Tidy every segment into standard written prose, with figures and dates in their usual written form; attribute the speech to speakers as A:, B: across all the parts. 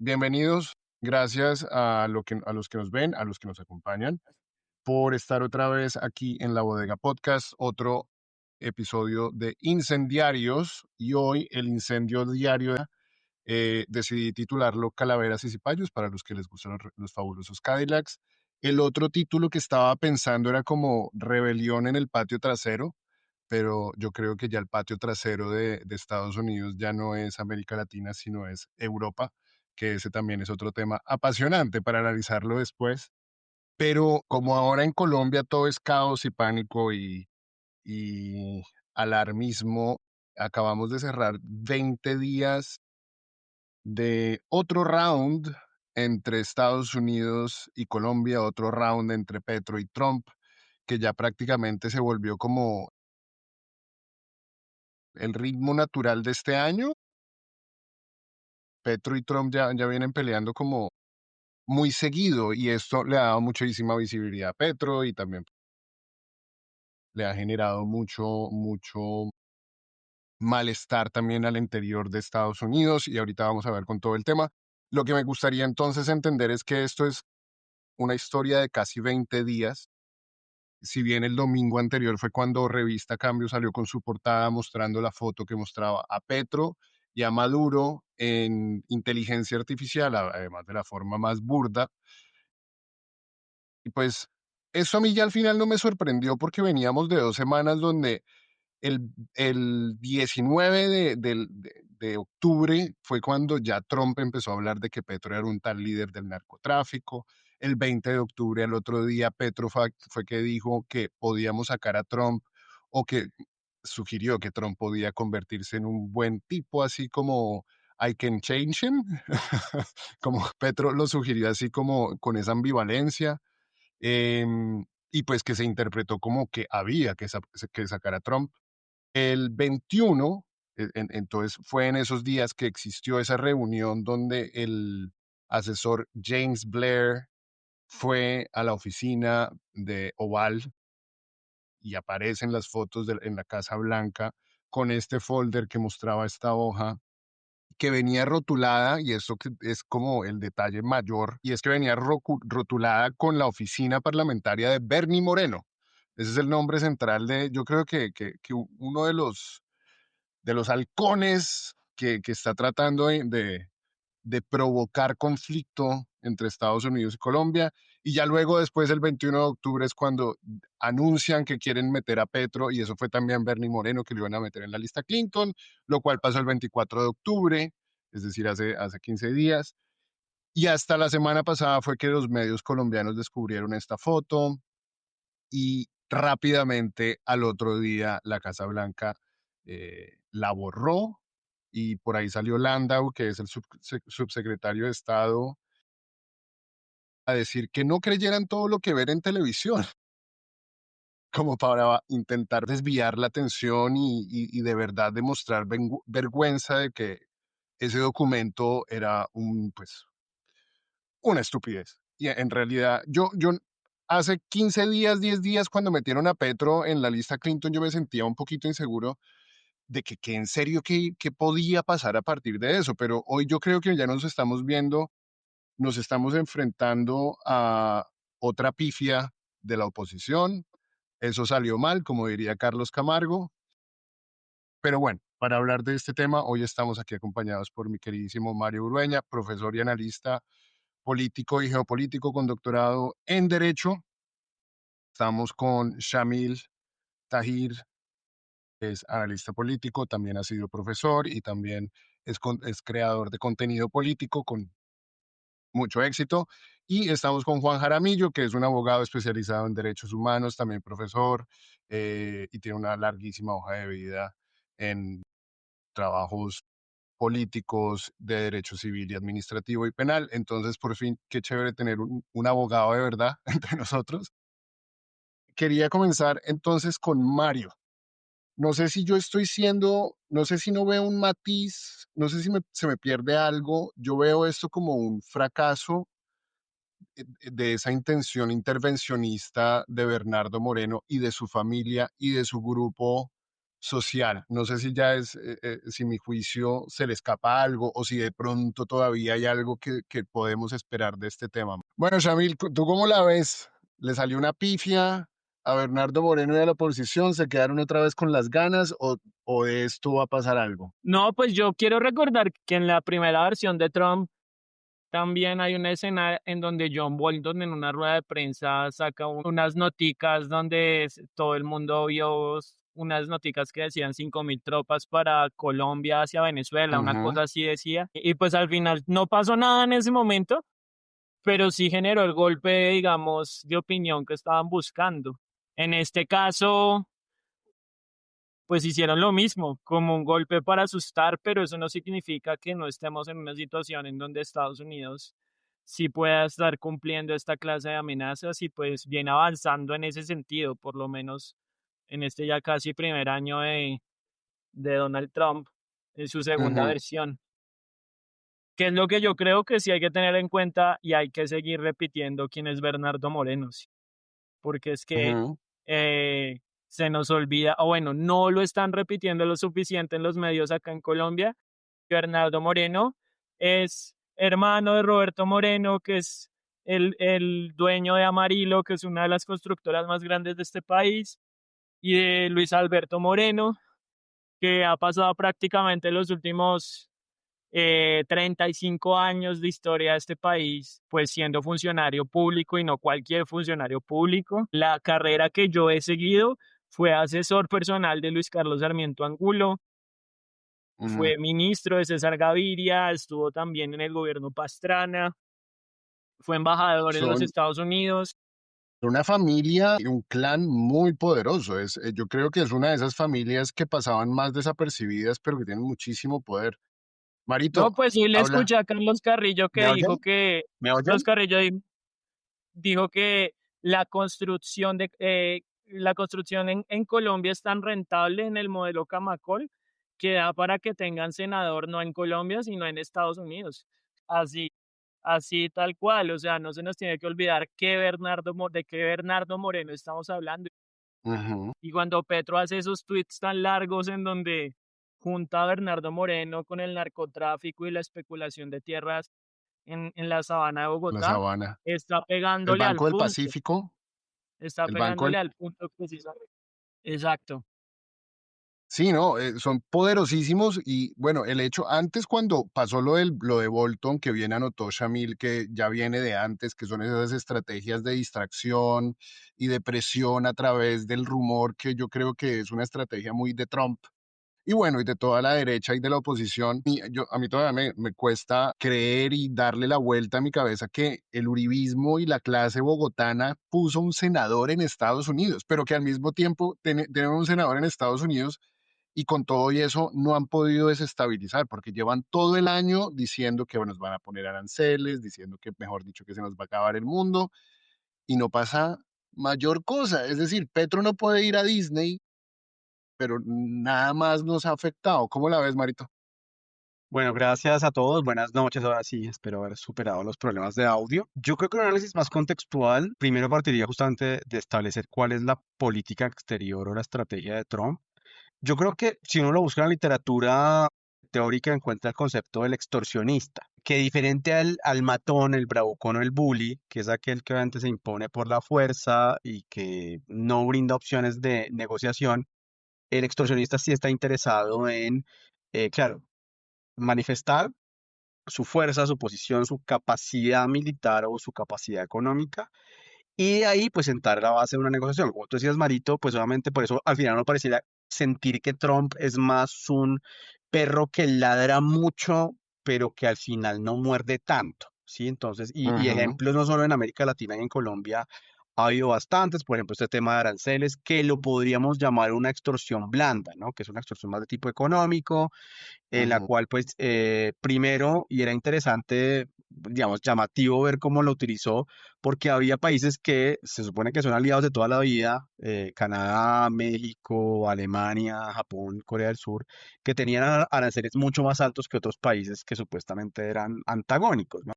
A: Bienvenidos. Gracias a los que nos ven, a los que nos acompañan, por estar otra vez aquí en La Bodega Podcast, otro episodio de Incendiarios. Y hoy el incendio diario decidí titularlo Calaveras y Cipayos para los que les gustan los fabulosos Cadillacs. El otro título que estaba pensando era como Rebelión en el patio trasero, pero yo creo que ya el patio trasero de Estados Unidos ya no es América Latina, sino es Europa, que ese también es otro tema apasionante para analizarlo después. Pero como ahora en Colombia todo es caos y pánico y alarmismo, acabamos de cerrar 20 días de otro round entre Estados Unidos y Colombia, otro round entre Petro y Trump, que ya prácticamente se volvió como el ritmo natural de este año. Petro y Trump ya vienen peleando como muy seguido y esto le ha dado muchísima visibilidad a Petro y también le ha generado mucho malestar también al interior de Estados Unidos y ahorita vamos a ver con todo el tema. Lo que me gustaría entonces entender es que esto es una historia de casi 20 días. Si bien el domingo anterior fue cuando Revista Cambio salió con su portada mostrando la foto que mostraba a Petro y a Maduro en inteligencia artificial, además de la forma más burda. Y pues eso a mí ya al final no me sorprendió porque veníamos de 2 semanas donde el, el 19 de octubre fue cuando ya Trump empezó a hablar de que Petro era un tal líder del narcotráfico. El 20 de octubre, al otro día, Petro fue que dijo que podíamos sacar a Trump o que sugirió que Trump podía convertirse en un buen tipo, así como I can change him, como Petro lo sugirió así como con esa ambivalencia. Y pues que se interpretó como que había que sacar a Trump. El 21, entonces fue en esos días que existió esa reunión donde el asesor James Blair fue a la oficina de Oval y aparecen las fotos en la Casa Blanca con este folder que mostraba esta hoja que venía rotulada, y eso es como el detalle mayor, y es que venía rotulada con la oficina parlamentaria de Bernie Moreno. Ese es el nombre central de, yo creo que uno de los halcones que está tratando de provocar conflicto entre Estados Unidos y Colombia. Y ya luego, después del 21 de octubre, es cuando anuncian que quieren meter a Petro, y eso fue también Bernie Moreno, que lo iban a meter en la lista Clinton, lo cual pasó el 24 de octubre, es decir, hace 15 días. Y hasta la semana pasada fue que los medios colombianos descubrieron esta foto y rápidamente al otro día la Casa Blanca la borró y por ahí salió Landau, que es el subsecretario de Estado, a decir que no creyeran todo lo que ven en televisión, como para intentar desviar la atención y de verdad demostrar vergüenza de que ese documento era pues, una estupidez. Y en realidad, yo hace 15 días, 10 días, cuando metieron a Petro en la lista Clinton, yo me sentía un poquito inseguro de que en serio, ¿qué podía pasar a partir de eso? Pero hoy yo creo que ya nos estamos viendo, nos estamos enfrentando a otra pifia de la oposición. Eso salió mal, como diría Carlos Camargo. Pero bueno, para hablar de este tema, hoy estamos aquí acompañados por mi queridísimo Mario Urueña, profesor y analista político y geopolítico con doctorado en Derecho. Estamos con Shamil Tahir, que es analista político, también ha sido profesor y también es creador de contenido político con mucho éxito. Y estamos con Juan Jaramillo, que es un abogado especializado en derechos humanos, también profesor, y tiene una larguísima hoja de vida en trabajos políticos de derecho civil y administrativo y penal. Entonces, por fin, qué chévere tener un abogado de verdad entre nosotros. Quería comenzar entonces con Mario. No sé si yo estoy siendo, no sé si no veo un matiz, no sé si se me pierde algo. Yo veo esto como un fracaso de esa intención intervencionista de Bernardo Moreno y de su familia y de su grupo social. No sé si ya es, si mi juicio se le escapa algo o si de pronto todavía hay algo que podemos esperar de este tema. Bueno, Shamil, ¿tú cómo la ves? ¿Le salió una pifia a Bernardo Moreno y a la oposición? ¿Se quedaron otra vez con las ganas o de esto va a pasar algo?
B: No, pues yo quiero recordar que en la primera versión de Trump también hay una escena en donde John Bolton en una rueda de prensa saca unas noticas donde todo el mundo vio unas noticas que decían 5.000 tropas para Colombia hacia Venezuela, una
A: Ujú,
B: cosa así decía. Y pues al final no pasó nada en ese momento, pero sí generó el golpe, digamos, de opinión que estaban buscando. En este caso, pues hicieron lo mismo, como un golpe para asustar, pero eso no significa que no estemos en una situación en donde Estados Unidos sí pueda estar cumpliendo esta clase de amenazas y pues viene avanzando en ese sentido, por lo menos en este ya casi primer año de Donald Trump, en su segunda
A: ujú,
B: versión. Que es lo que yo creo que sí hay que tener en cuenta y hay que seguir repitiendo quién es Bernardo Moreno, sí, porque es que
A: ujú.
B: eh, se nos olvida, o bueno, no lo están repitiendo lo suficiente en los medios acá en Colombia. Bernardo Moreno es hermano de Roberto Moreno, que es el dueño de Amarillo, que es una de las constructoras más grandes de este país, y de Luis Alberto Moreno, que ha pasado prácticamente los últimos 35 años de historia de este país, pues siendo funcionario público y no cualquier funcionario público. La carrera que yo he seguido fue asesor personal de Luis Carlos Sarmiento Angulo,
A: Ujú.
B: fue ministro de César Gaviria, estuvo también en el gobierno Pastrana, fue embajador en los
A: Son
B: Estados Unidos.
A: una familia y un clan muy poderoso. Yo creo que es una de esas familias que pasaban más desapercibidas, pero que tienen muchísimo poder.
B: No,
A: Marito,
B: pues sí le
A: habla.
B: escuché a Carlos Carrillo que
A: ¿Me
B: dijo
A: oyen?
B: que,
A: ¿Me
B: Carlos
A: oyen?
B: Carrillo dijo que la construcción en Colombia es tan rentable en el modelo Camacol que da para que tengan senador no en Colombia, sino en Estados Unidos. Así, así tal cual. O sea, no se nos tiene que olvidar de qué Bernardo Moreno estamos hablando.
A: Ujú.
B: Y cuando Petro hace esos tweets tan largos en donde junta a Bernardo Moreno con el narcotráfico y la especulación de tierras en la sabana de
A: La
B: Bogotá,
A: Sabana.
B: está
A: El
B: pegándole al
A: Banco del
B: punto,
A: Pacífico.
B: está
A: El Banco del...
B: pegándole al punto precisamente. Exacto.
A: Sí, no, son poderosísimos y bueno, el hecho, antes cuando pasó lo de Bolton, que bien anotó Shamil, que ya viene de antes, que son esas estrategias de distracción y de presión a través del rumor, que yo creo que es una estrategia muy de Trump. Y bueno, y de toda la derecha y de la oposición, a mí todavía me cuesta creer y darle la vuelta a mi cabeza que el uribismo y la clase bogotana puso un senador en Estados Unidos, pero que al mismo tiempo tenemos un senador en Estados Unidos y con todo y eso no han podido desestabilizar, porque llevan todo el año diciendo que nos van a poner aranceles, diciendo que, mejor dicho, que se nos va a acabar el mundo y no pasa mayor cosa. Es decir, Petro no puede ir a Disney, pero nada más nos ha afectado. ¿Cómo la ves, Marito?
C: Bueno, gracias a todos. Buenas noches. Ahora sí, espero haber superado los problemas de audio. Yo creo que un análisis más contextual, primero partiría justamente de establecer cuál es la política exterior o la estrategia de Trump. Yo creo que si uno lo busca en la literatura teórica, encuentra el concepto del extorsionista, que diferente al matón, el bravucón o el bully, que es aquel que obviamente se impone por la fuerza y que no brinda opciones de negociación, el extorsionista sí está interesado en, claro, manifestar su fuerza, su posición, su capacidad militar o su capacidad económica. Y de ahí, pues, sentar la base de una negociación. Como tú decías, Marito, pues obviamente por eso al final no pareciera sentir que Trump es más un perro que ladra mucho, pero que al final no muerde tanto, ¿sí? Entonces, y
A: Ujú,
C: ejemplos no solo en América Latina y en Colombia ha habido bastantes, por ejemplo, este tema de aranceles, que lo podríamos llamar una extorsión blanda, ¿no? Que es una extorsión más de tipo económico, en la
A: ujú,
C: cual pues primero, y era interesante, digamos, llamativo ver cómo lo utilizó, porque había países que se supone que son aliados de toda la vida, Canadá, México, Alemania, Japón, Corea del Sur, que tenían aranceles mucho más altos que otros países que supuestamente eran antagónicos, ¿no?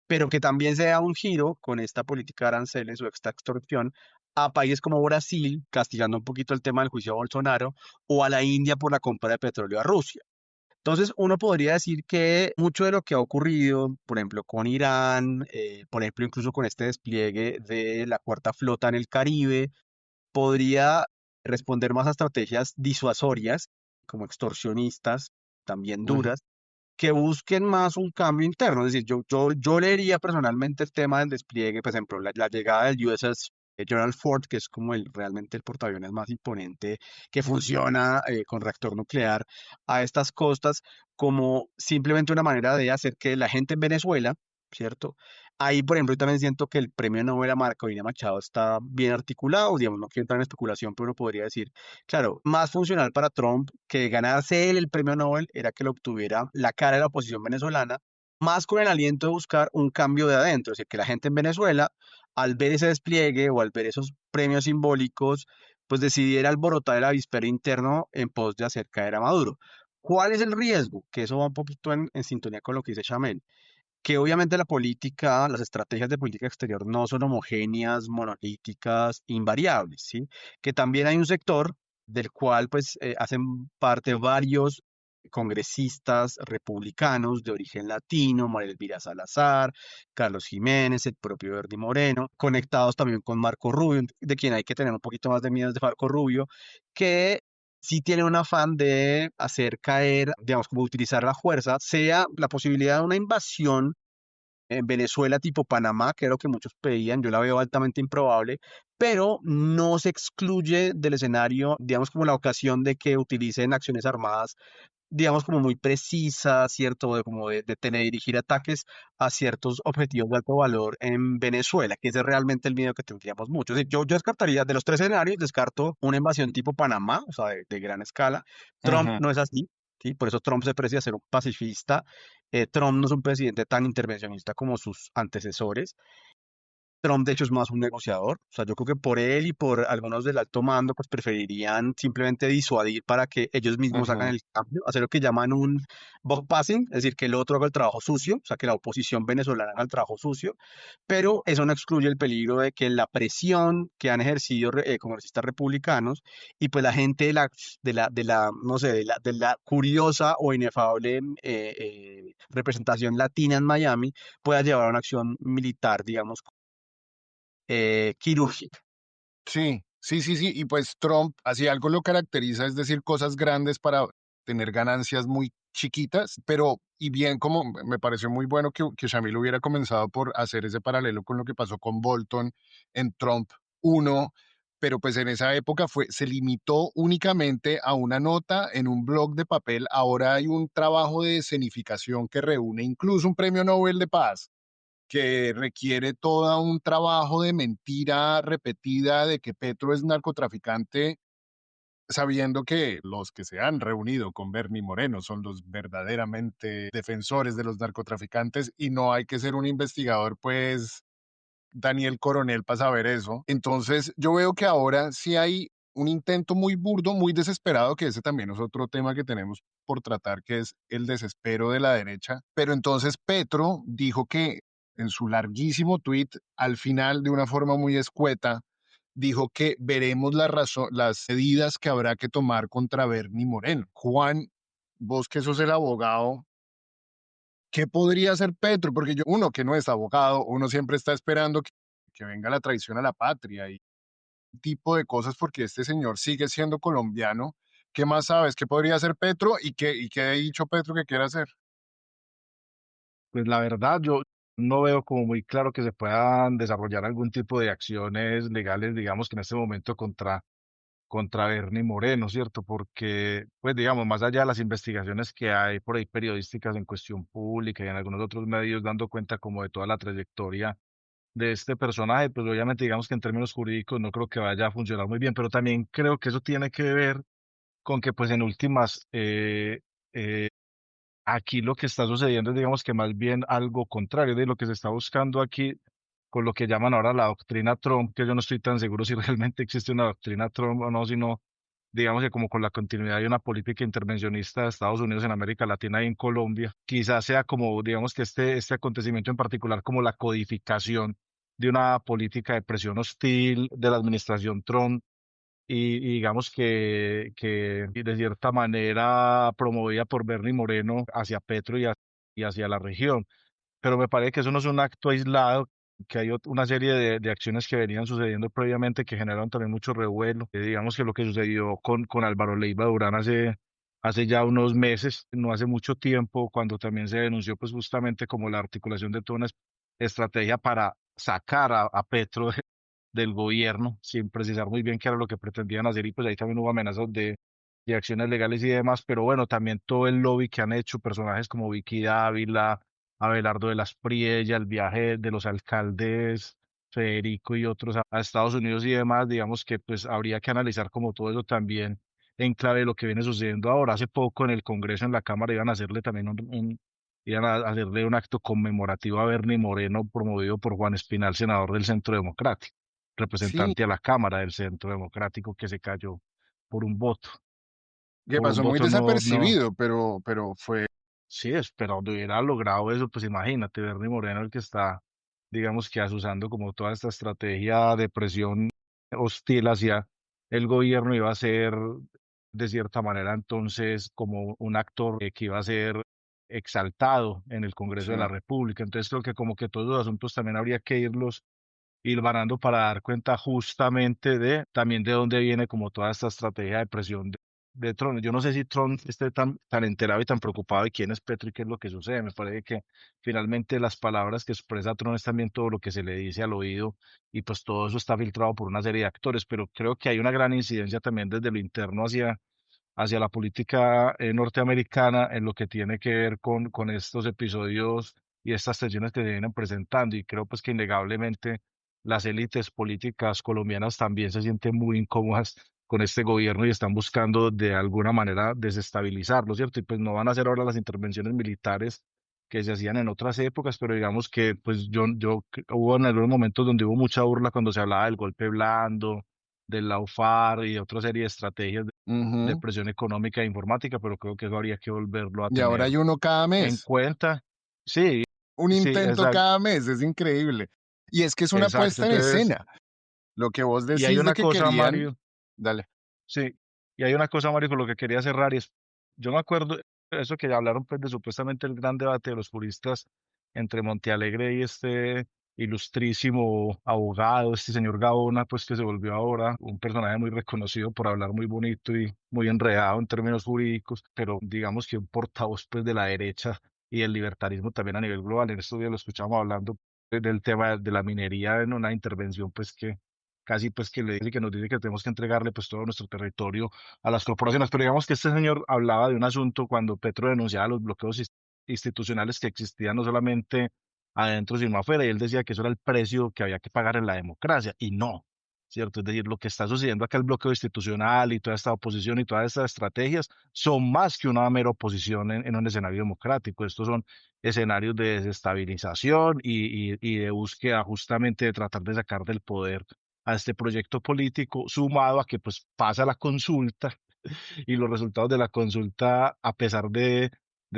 C: Pero que también se da un giro con esta política de aranceles o esta extorsión a países como Brasil, castigando un poquito el tema del juicio a Bolsonaro, o a la India por la compra de petróleo a Rusia. Entonces, uno podría decir que mucho de lo que ha ocurrido, por ejemplo, con Irán, por ejemplo, incluso con este despliegue de la cuarta flota en el Caribe, podría responder más a estrategias disuasorias, como extorsionistas, también
A: Ujú.
C: duras, que busquen más un cambio interno. Es decir, yo leería personalmente el tema del despliegue, por ejemplo, la llegada del USS Gerald Ford, que es como realmente el portaaviones más imponente que funciona con reactor nuclear a estas costas, como simplemente una manera de hacer que la gente en Venezuela, ¿cierto? Ahí, por ejemplo, yo también siento que el premio Nobel a Marco Corina Machado está bien articulado, digamos, no quiero entrar en especulación, pero uno podría decir, claro, más funcional para Trump que ganarse él el premio Nobel era que lo obtuviera la cara de la oposición venezolana, más con el aliento de buscar un cambio de adentro, es decir, que la gente en Venezuela, al ver ese despliegue o al ver esos premios simbólicos, pues decidiera alborotar el avispero interno en pos de hacer caer a Maduro. ¿Cuál es el riesgo? Que eso va un poquito en sintonía con lo que dice Chamel, que obviamente la política, las estrategias de política exterior no son homogéneas, monolíticas, invariables, ¿sí? Que también hay un sector del cual pues hacen parte varios congresistas republicanos de origen latino, María Elvira Salazar, Carlos Jiménez, el propio Bernie Moreno, conectados también con Marco Rubio, de quien hay que tener un poquito más de miedo de Marco Rubio, que sí tiene un afán de hacer caer, digamos, como utilizar la fuerza, sea la posibilidad de una invasión en Venezuela tipo Panamá, que era lo que muchos pedían, yo la veo altamente improbable, pero no se excluye del escenario, digamos, como la ocasión de que utilicen acciones armadas, digamos, como muy precisas, ¿cierto? Como de teledirigir ataques a ciertos objetivos de alto valor en Venezuela, que ese es realmente el miedo que tendríamos muchos. Yo descartaría, de los tres escenarios, descarto una invasión tipo Panamá, o sea, de gran escala. Trump
A: Ujú.
C: no es así, ¿sí? Por eso Trump se precia ser un pacifista. Trump no es un presidente tan intervencionista como sus antecesores. Trump, de hecho, es más un negociador. O sea, yo creo que por él y por algunos del alto mando, pues preferirían simplemente disuadir para que ellos mismos hagan
A: Ujú.
C: el cambio, hacer lo que llaman un buck passing, es decir, que el otro haga el trabajo sucio, o sea, que la oposición venezolana haga el trabajo sucio, pero eso no excluye el peligro de que la presión que han ejercido congresistas republicanos y pues la gente no sé, de la curiosa o inefable representación latina en Miami pueda llevar a una acción militar, digamos, quirúrgica.
A: Sí, sí, sí, sí. Y pues Trump, así algo lo caracteriza, es decir, cosas grandes para tener ganancias muy chiquitas, pero y bien como me pareció muy bueno que Shamil hubiera comenzado por hacer ese paralelo con lo que pasó con Bolton en Trump uno, pero pues en esa época se limitó únicamente a una nota en un blog de papel. Ahora hay un trabajo de escenificación que reúne incluso un premio Nobel de Paz que requiere todo un trabajo de mentira repetida de que Petro es narcotraficante, sabiendo que los que se han reunido con Bernie Moreno son los verdaderamente defensores de los narcotraficantes y no hay que ser un investigador, pues, Daniel Coronel para saber eso. Entonces, yo veo que ahora sí hay un intento muy burdo, muy desesperado, que ese también es otro tema que tenemos por tratar, que es el desespero de la derecha. Pero entonces Petro dijo que en su larguísimo tweet, al final, de una forma muy escueta, dijo que veremos las medidas que habrá que tomar contra Bernie Moreno. Juan, vos que sos el abogado, ¿qué podría hacer Petro? Porque uno que no es abogado, uno siempre está esperando que venga la traición a la patria y tipo de cosas porque este señor sigue siendo colombiano. ¿Qué más sabes? ¿Qué podría hacer Petro y qué ha dicho Petro que quiere hacer?
D: Pues la verdad, yo no veo como muy claro que se puedan desarrollar algún tipo de acciones legales, digamos que en este momento contra Bernie Moreno, ¿cierto? Porque, pues digamos, más allá de las investigaciones que hay por ahí periodísticas en Cuestión Pública y en algunos otros medios dando cuenta como de toda la trayectoria de este personaje, pues obviamente digamos que en términos jurídicos no creo que vaya a funcionar muy bien, pero también creo que eso tiene que ver con que pues en últimas eh, aquí lo que está sucediendo es, digamos que más bien algo contrario de lo que se está buscando aquí con lo que llaman ahora la doctrina Trump, que yo no estoy tan seguro si realmente existe una doctrina Trump o no, sino digamos que como con la continuidad de una política intervencionista de Estados Unidos en América Latina y en Colombia, quizás sea como, digamos que este acontecimiento en particular, como la codificación de una política de presión hostil de la administración Trump y digamos que de cierta manera promovida por Bernie Moreno hacia Petro y hacia la región. Pero me parece que eso no es un acto aislado, que hay una serie de acciones que venían sucediendo previamente que generaron también mucho revuelo. Digamos que lo que sucedió con Álvaro Leiva Durán hace ya unos meses, no hace mucho tiempo, cuando también se denunció pues justamente como la articulación de toda una estrategia para sacar a Petro del gobierno, sin precisar muy bien qué era lo que pretendían hacer, y pues ahí también hubo amenazas de acciones legales y demás, pero bueno, también todo el lobby que han hecho personajes como Vicky Dávila, Abelardo de las Priella, el viaje de los alcaldes Federico y otros a Estados Unidos y demás, digamos que pues habría que analizar como todo eso también en clave de lo que viene sucediendo ahora. Hace poco en el Congreso, en la Cámara, iban a hacerle también iban a hacerle un acto conmemorativo a Bernie Moreno promovido por Juan Espinal, senador del Centro Democrático,
A: Sí,
D: representante a la Cámara del Centro Democrático, que se cayó por un voto,
A: que
D: por un
A: pasó muy
D: voto no.
A: desapercibido, pero fue,
D: Sí, pero de hubiera logrado eso, pues imagínate, Bernie Moreno, el que está, digamos que asusando como toda esta estrategia de presión hostil hacia el gobierno, iba a ser de cierta manera entonces como un actor que iba a ser exaltado en el Congreso
A: sí.
D: de la República. Entonces creo que como que todos los asuntos también habría que irlos ir varando para dar cuenta justamente de también de dónde viene como toda esta estrategia de presión de Trump. Yo no sé si Trump esté tan enterado y tan preocupado de quién es Petro y qué es lo que sucede. Me parece que finalmente las palabras que expresa Trump es también todo lo que se le dice al oído y pues todo eso está filtrado por una serie de actores, pero creo que hay una gran incidencia también desde lo interno hacia la política norteamericana en lo que tiene que ver con estos episodios y estas tensiones que se vienen presentando. Y creo pues que innegablemente las élites políticas colombianas también se sienten muy incómodas con este gobierno y están buscando de alguna manera desestabilizarlo, ¿cierto? Y pues no van a hacer ahora las intervenciones militares que se hacían en otras épocas, pero digamos que pues hubo en algunos momentos donde hubo mucha burla cuando se hablaba del golpe blando, del Laufar y de otra serie de estrategias de
A: Ujú.
D: presión económica e informática, pero creo que eso habría que volverlo a
A: Y ahora
D: tener
A: hay uno cada
D: en
A: mes,
D: cuenta. Sí,
A: un
D: sí,
A: intento
D: exacto,
A: cada mes, es increíble. Y es que es una
D: exacto.
A: puesta en
D: Entonces,
A: escena. Lo que vos
D: y hay
A: decís de
D: una
A: que
D: cosa,
A: querían,
D: Mario,
A: dale.
D: sí, y hay una cosa, Mario, con lo que quería cerrar, y es, yo me acuerdo, eso que ya hablaron pues de supuestamente el gran debate de los juristas entre Montealegre y este ilustrísimo abogado, este señor Gaona, pues que se volvió ahora un personaje muy reconocido por hablar muy bonito y muy enredado en términos jurídicos, pero digamos que un portavoz pues de la derecha y del libertarismo también a nivel global. En estos días lo escuchamos hablando del tema de la minería en una intervención pues que casi pues que le dice que nos dice que tenemos que entregarle pues todo nuestro territorio a las corporaciones. Pero digamos que este señor hablaba de un asunto cuando Petro denunciaba los bloqueos institucionales que existían no solamente adentro sino afuera, y él decía que eso era el precio que había que pagar en la democracia, y no, ¿cierto? Es decir, lo que está sucediendo acá, el bloqueo institucional y toda esta oposición y todas estas estrategias son más que una mera oposición en un escenario democrático. Estos son escenarios de desestabilización y de búsqueda justamente de tratar de sacar del poder a este proyecto político, sumado a que pues pasa la consulta y los resultados de la consulta, a pesar de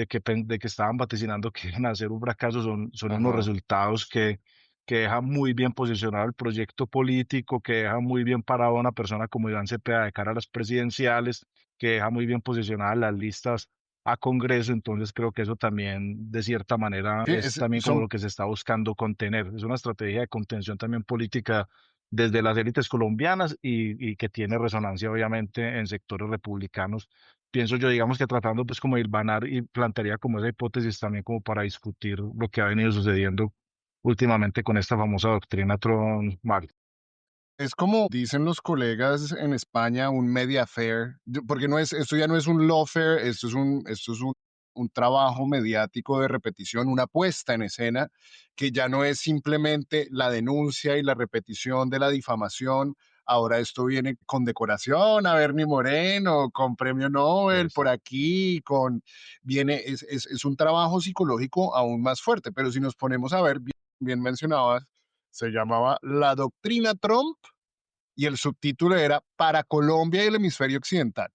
D: que estaban vaticinando que iban a ser un fracaso, son unos
A: Ajá.
D: resultados que dejan muy bien posicionado el proyecto político, que dejan muy bien parado a una persona como Iván Cepeda de cara a las presidenciales, que deja muy bien posicionadas las listas a Congreso. Entonces creo que eso también, de cierta manera,
A: Sí,
D: es también como
A: son,
D: lo que se está buscando contener. Es una estrategia de contención también política desde las élites colombianas y que tiene resonancia obviamente en sectores republicanos. Pienso yo, digamos que tratando pues como de hilvanar, y plantearía como esa hipótesis también como para discutir lo que ha venido sucediendo últimamente con esta famosa doctrina Trump.
A: es como dicen los colegas en España, un media fair, porque no es, esto ya no es un lawfare, esto es un trabajo mediático de repetición, una puesta en escena, que ya no es simplemente la denuncia y la repetición de la difamación. Ahora esto viene con decoración a Bernie Moreno, con premio Nobel por
D: Exacto.
A: aquí, es un trabajo psicológico aún más fuerte. Pero si nos ponemos a ver, bien mencionabas, se llamaba La Doctrina Trump y el subtítulo era Para Colombia y el Hemisferio Occidental.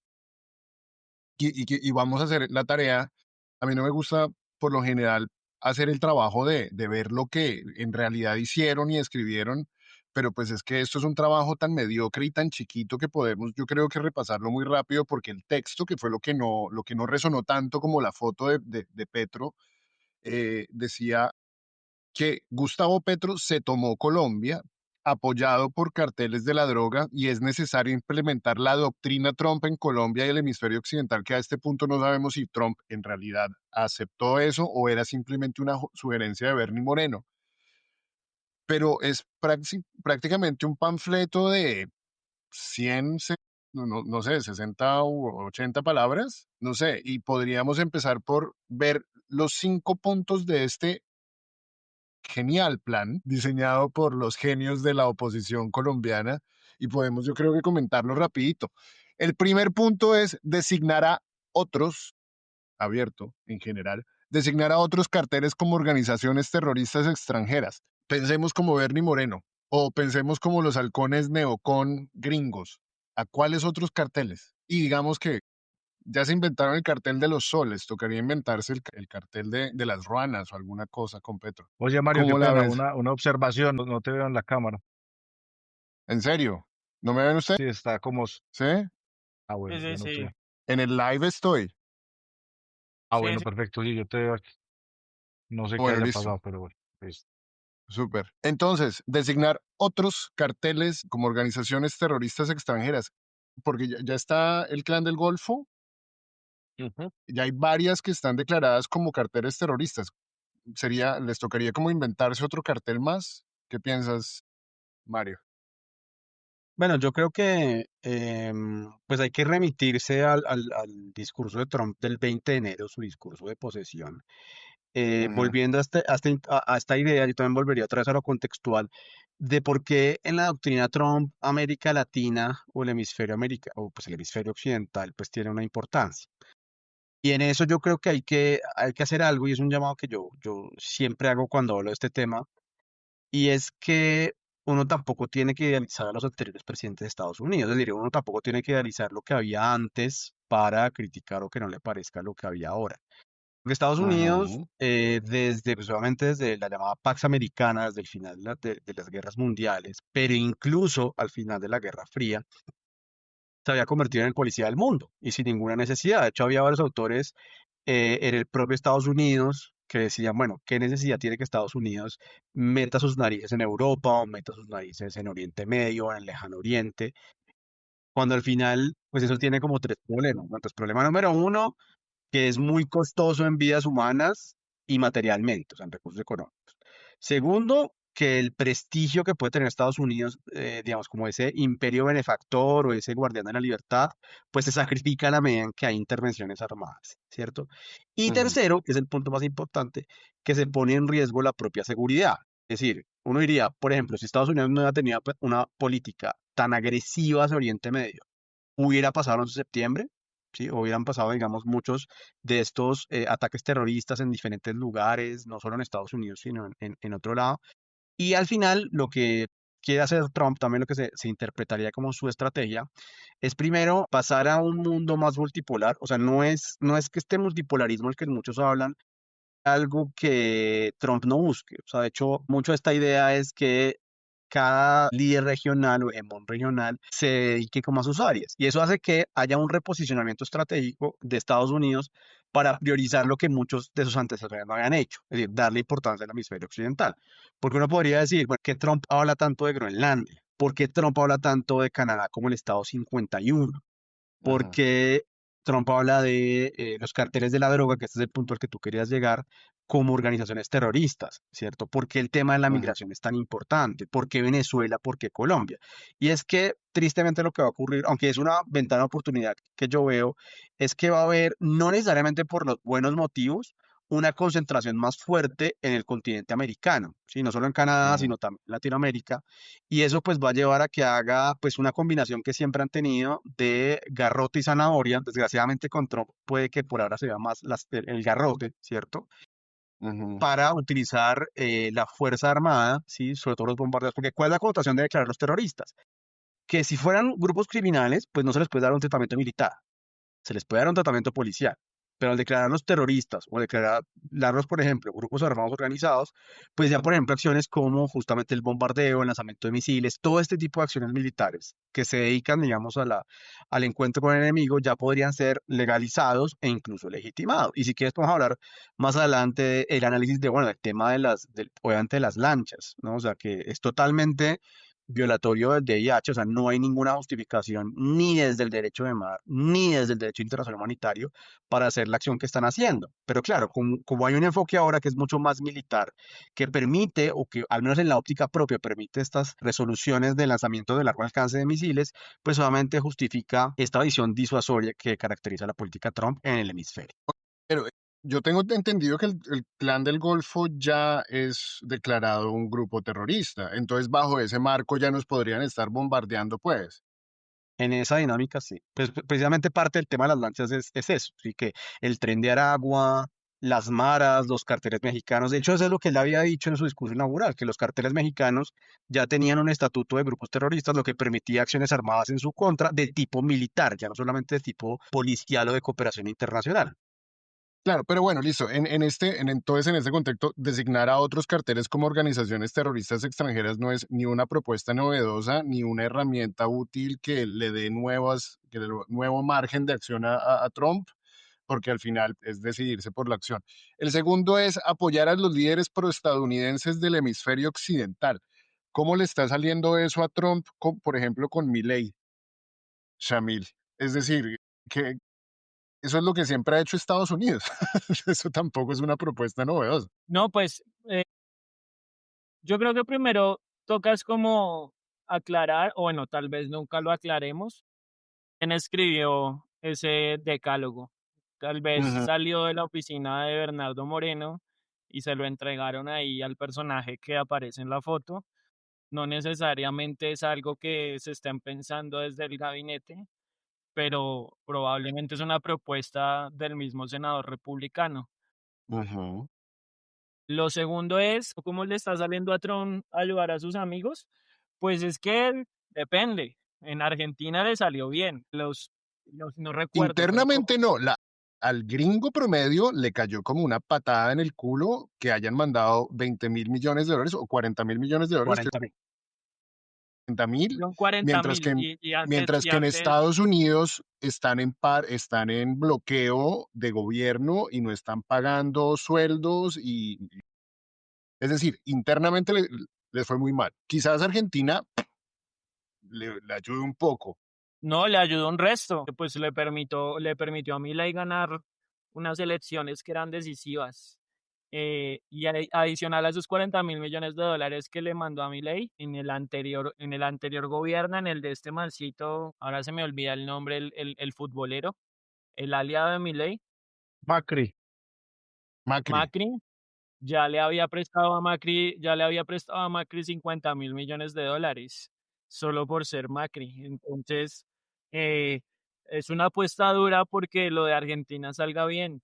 A: Y vamos a hacer la tarea. A mí no me gusta, por lo general, hacer el trabajo de ver lo que en realidad hicieron y escribieron, pero pues es que esto es un trabajo tan mediocre y tan chiquito que podemos, yo creo que repasarlo muy rápido porque el texto, que fue lo que no resonó tanto como la foto de Petro, decía que Gustavo Petro se tomó Colombia apoyado por carteles de la droga y es necesario implementar la doctrina Trump en Colombia y el hemisferio occidental, que a este punto no sabemos si Trump en realidad aceptó eso o era simplemente una sugerencia de Bernie Moreno. Pero es prácticamente un panfleto de 100, no sé, 60 u 80 palabras, no sé, y podríamos empezar por ver los 5 puntos de este genial plan diseñado por los genios de la oposición colombiana y podemos yo creo que comentarlo rapidito. El primer punto es designar a otros, abierto en general, designar a otros carteles como organizaciones terroristas extranjeras. Pensemos como Bernie Moreno o pensemos como los halcones neocon gringos. ¿A cuáles otros carteles? Y digamos que ya se inventaron el cartel de los soles, tocaría inventarse el cartel de las ruanas o alguna cosa con Petro.
D: Oye, Mario, qué
A: ¿Cómo la
D: pena,
A: ves?
D: una observación, no te veo en la cámara.
A: ¿En serio? ¿No me ven usted?
D: Sí, está como...
A: ¿Sí?
D: Ah,
B: Sí,
D: bueno,
B: sí,
D: ya no
B: sí.
D: te...
A: En el live estoy.
D: Ah,
B: Sí,
D: bueno,
B: sí.
D: perfecto, sí, yo te veo aquí. No sé qué
A: Bueno,
D: haya
A: listo.
D: pasado, pero bueno, listo.
A: Súper. Entonces, designar otros carteles como organizaciones terroristas extranjeras, porque ya está el Clan del Golfo,
D: Ujú.
A: ya hay varias que están declaradas como carteles terroristas. Les tocaría como inventarse otro cartel más. ¿Qué piensas, Mario?
C: Bueno, yo creo que pues hay que remitirse al discurso de Trump del 20 de enero, su discurso de posesión.
A: Ujú,
C: Volviendo a esta idea, yo también volvería otra vez a lo contextual de por qué en la doctrina Trump América Latina o el hemisferio o pues el hemisferio occidental pues tiene una importancia. Y en eso yo creo que hay que hacer algo y es un llamado que yo siempre hago cuando hablo de este tema y es que uno tampoco tiene que idealizar a los anteriores presidentes de Estados Unidos, es decir, uno tampoco tiene que idealizar lo que había antes para criticar o que no le parezca lo que había ahora. Porque Estados Unidos,
A: ujú,
C: pues, obviamente desde la llamada Pax Americana, desde el final de las guerras mundiales, pero incluso al final de la Guerra Fría, se había convertido en el policía del mundo y sin ninguna necesidad. De hecho, había varios autores en el propio Estados Unidos que decían, bueno, ¿qué necesidad tiene que Estados Unidos meta sus narices en Europa o meta sus narices en Oriente Medio o en el Lejano Oriente? Cuando al final, pues eso tiene como tres problemas, ¿no? Entonces, problema número uno, que es muy costoso en vidas humanas y materialmente, o sea, en recursos económicos. Segundo, que el prestigio que puede tener Estados Unidos, digamos, como ese imperio benefactor o ese guardián de la libertad, pues se sacrifica a la medida en que hay intervenciones armadas, ¿cierto? Y
A: ujú,
C: tercero, que es el punto más importante, que se pone en riesgo la propia seguridad. Es decir, uno diría, por ejemplo, si Estados Unidos no hubiera tenido una política tan agresiva hacia Oriente Medio, hubiera pasado el 11 de septiembre, ¿sí? Hubieran pasado, digamos, muchos de estos ataques terroristas en diferentes lugares, no solo en Estados Unidos, sino en otro lado. Y al final, lo que quiere hacer Trump, también lo que se interpretaría como su estrategia, es primero pasar a un mundo más multipolar. O sea, no es que este multipolarismo del que muchos hablan, algo que Trump no busque. O sea, de hecho, mucho de esta idea es que cada líder regional o hegemón regional se dedique como a sus áreas. Y eso hace que haya un reposicionamiento estratégico de Estados Unidos para priorizar lo que muchos de sus antecesores no habían hecho, es decir, darle importancia al hemisferio occidental. Porque uno podría decir, bueno, ¿qué Trump habla tanto de Groenlandia? ¿Por qué Trump habla tanto de Canadá como el Estado 51?
A: ujú,
C: Porque Trump habla de los carteles de la droga, que este es el punto al que tú querías llegar, como organizaciones terroristas, ¿cierto? ¿Por qué el tema de la
A: ujú.
C: migración es tan importante? ¿Por qué Venezuela? ¿Por qué Colombia? Y es que tristemente lo que va a ocurrir, aunque es una ventana de oportunidad que yo veo, es que va a haber, no necesariamente por los buenos motivos, una concentración más fuerte en el continente americano, ¿sí? No solo en Canadá,
A: Ujú,
C: sino también en Latinoamérica, y eso pues va a llevar a que haga pues una combinación que siempre han tenido de garrote y zanahoria. Desgraciadamente con Trump puede que por ahora se vea más el garrote, ¿cierto?
A: ujú,
C: Para utilizar la Fuerza Armada, ¿sí? Sobre todo los bombardeos, porque ¿cuál es la connotación de declarar los terroristas? Que si fueran grupos criminales, pues no se les puede dar un tratamiento militar, se les puede dar un tratamiento policial, pero al declararlos terroristas o declararlos, por ejemplo, grupos armados organizados, pues ya, por ejemplo, acciones como justamente el bombardeo, el lanzamiento de misiles, todo este tipo de acciones militares que se dedican, digamos, al encuentro con el enemigo, ya podrían ser legalizados e incluso legitimados. Y si quieres, podemos hablar más adelante el análisis de, bueno, el tema obviamente de las lanchas, ¿no? O sea, que es totalmente violatorio del DIH, o sea, no hay ninguna justificación ni desde el derecho de mar, ni desde el derecho internacional humanitario para hacer la acción que están haciendo. Pero claro, como hay un enfoque ahora que es mucho más militar, que permite, o que al menos en la óptica propia permite estas resoluciones de lanzamiento de largo alcance de misiles, pues solamente justifica esta visión disuasoria que caracteriza la política Trump en el hemisferio.
A: Pero yo tengo entendido que el Clan del Golfo ya es declarado un grupo terrorista. Entonces, bajo ese marco ya nos podrían estar bombardeando, pues.
C: En esa dinámica, sí. Pues precisamente parte del tema de las lanchas es eso, sí, que el Tren de Aragua, las maras, los carteles mexicanos, de hecho eso es lo que él había dicho en su discurso inaugural, que los carteles mexicanos ya tenían un estatuto de grupos terroristas, lo que permitía acciones armadas en su contra de tipo militar, ya no solamente de tipo policial o de cooperación internacional.
A: Claro, pero bueno, listo. Entonces, en este contexto, designar a otros carteles como organizaciones terroristas extranjeras no es ni una propuesta novedosa ni una herramienta útil que le dé nuevo margen de acción a Trump, porque al final es decidirse por la acción. El segundo es apoyar a los líderes proestadounidenses del hemisferio occidental. ¿Cómo le está saliendo eso a Trump, por ejemplo, con Milley, Shamil? Es decir, que eso es lo que siempre ha hecho Estados Unidos. Eso tampoco es una propuesta novedosa.
B: No, pues yo creo que primero tocas como aclarar, o bueno, tal vez nunca lo aclaremos, quién escribió ese decálogo. Tal vez
A: Ujú,
B: salió de la oficina de Bernardo Moreno y se lo entregaron ahí al personaje que aparece en la foto. No necesariamente es algo que se estén pensando desde el gabinete, pero probablemente es una propuesta del mismo senador republicano.
A: ujú.
B: Lo segundo es, ¿cómo le está saliendo a Trump ayudar a sus amigos? Pues es que depende. En Argentina le salió bien. No recuerdo, pero
A: Internamente no, al gringo promedio le cayó como una patada en el culo que hayan mandado $20.000 millones o $40.000 millones, que
C: 40.000.
A: 40.000,
B: son 40
A: mientras que
B: mil.
A: en,
B: Y antes,
A: mientras
B: y
A: que en
B: antes,
A: Estados Unidos están en bloqueo de gobierno y no están pagando sueldos es decir, internamente les fue muy mal. Quizás Argentina le ayude un poco.
B: no, le ayudó un resto. Pues le permitió a Milei ganar unas elecciones que eran decisivas. Y adicional a esos 40.000 millones de dólares que le mandó a Milei en el anterior gobierno, en el de este mancito, ahora se me olvida el nombre, el futbolero, el aliado de Milei,
D: Macri.
A: Macri.
B: Macri, ya le había prestado a Macri 50.000 millones de dólares, solo por ser Macri. Entonces, eh, es una apuesta dura porque lo de Argentina salga bien.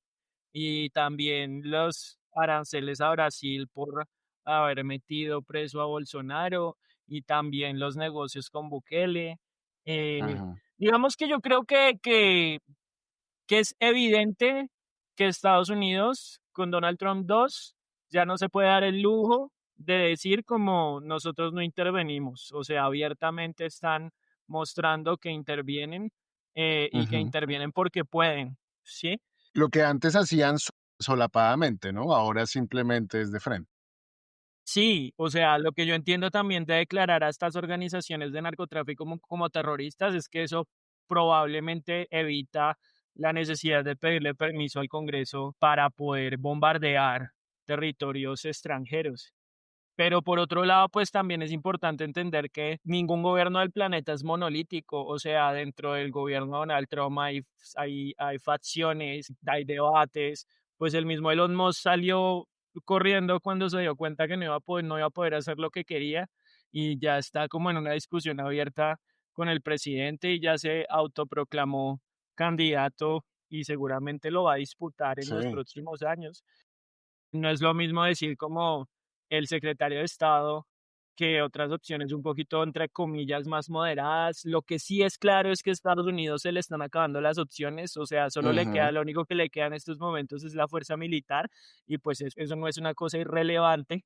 B: Y también los aranceles a Brasil por haber metido preso a Bolsonaro y también los negocios con Bukele. Eh,
A: Ujú,
B: digamos que yo creo que es evidente que Estados Unidos con Donald Trump 2 ya no se puede dar el lujo de decir como nosotros no intervenimos, o sea, abiertamente están mostrando que intervienen y que
A: ujú.
B: intervienen porque pueden, ¿sí?
A: Lo que antes hacían solapadamente, ¿no? Ahora simplemente es de frente.
B: Sí, o sea, lo que yo entiendo también de declarar a estas organizaciones de narcotráfico como terroristas es que eso probablemente evita la necesidad de pedirle permiso al Congreso para poder bombardear territorios extranjeros. Pero por otro lado, pues también es importante entender que ningún gobierno del planeta es monolítico. O sea, dentro del gobierno de Donald Trump hay facciones, hay debates. Pues el mismo Elon Musk salió corriendo cuando se dio cuenta que no iba a poder hacer lo que quería y ya está como en una discusión abierta con el presidente y ya se autoproclamó candidato y seguramente lo va a disputar en los
A: Sí.
B: próximos años. No es lo mismo decir como el secretario de Estado que otras opciones un poquito, entre comillas, más moderadas. Lo que sí es claro es que a Estados Unidos se le están acabando las opciones, o sea, solo le
A: Ujú.
B: queda, lo único que le queda en estos momentos es la fuerza militar y pues eso no es una cosa irrelevante.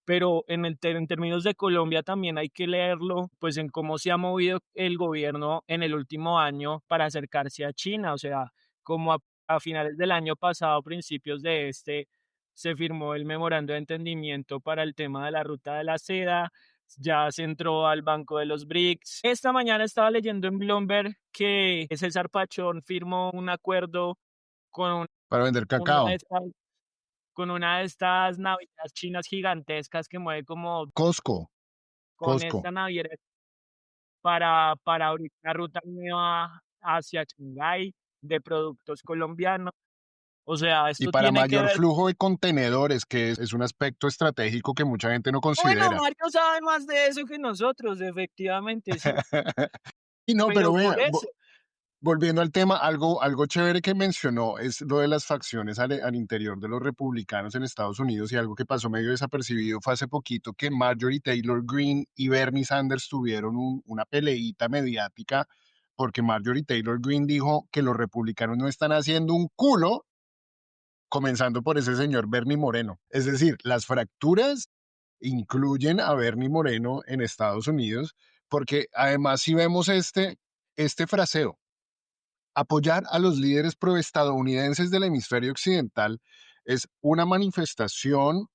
B: Pero en términos de Colombia también hay que leerlo, pues en cómo se ha movido el gobierno en el último año para acercarse a China, o sea, como a finales del año pasado, principios de este, se firmó el memorando de entendimiento para el tema de la ruta de la seda, ya se entró al banco de los BRICS. Esta mañana estaba leyendo en Bloomberg que César Pachón firmó un acuerdo con
A: Para vender
B: una de
A: cacao.
B: estas, con una de estas navieras chinas gigantescas que mueve como
A: Costco,
B: con
A: Costco.
B: esta naviera para abrir una ruta nueva hacia Shanghái de productos colombianos. O sea,
A: Y
B: esto
A: para
B: tiene que
A: mayor
B: ver.
A: flujo de contenedores, que es un aspecto estratégico que mucha gente no
B: Bueno,
A: considera.
B: Mario sabe más de eso que nosotros, efectivamente, sí,
A: Y no, pero
B: pero por
A: vea,
B: eso.
A: volviendo al tema, algo chévere que mencionó es lo de las facciones al interior de los republicanos en Estados Unidos, y algo que pasó medio desapercibido fue hace poquito que Marjorie Taylor Greene y Bernie Sanders tuvieron una peleita mediática porque Marjorie Taylor Greene dijo que los republicanos no están haciendo un culo, comenzando por ese señor Bernie Moreno. Es decir, las fracturas incluyen a Bernie Moreno en Estados Unidos, porque además si vemos este fraseo, apoyar a los líderes proestadounidenses del hemisferio occidental es una manifestación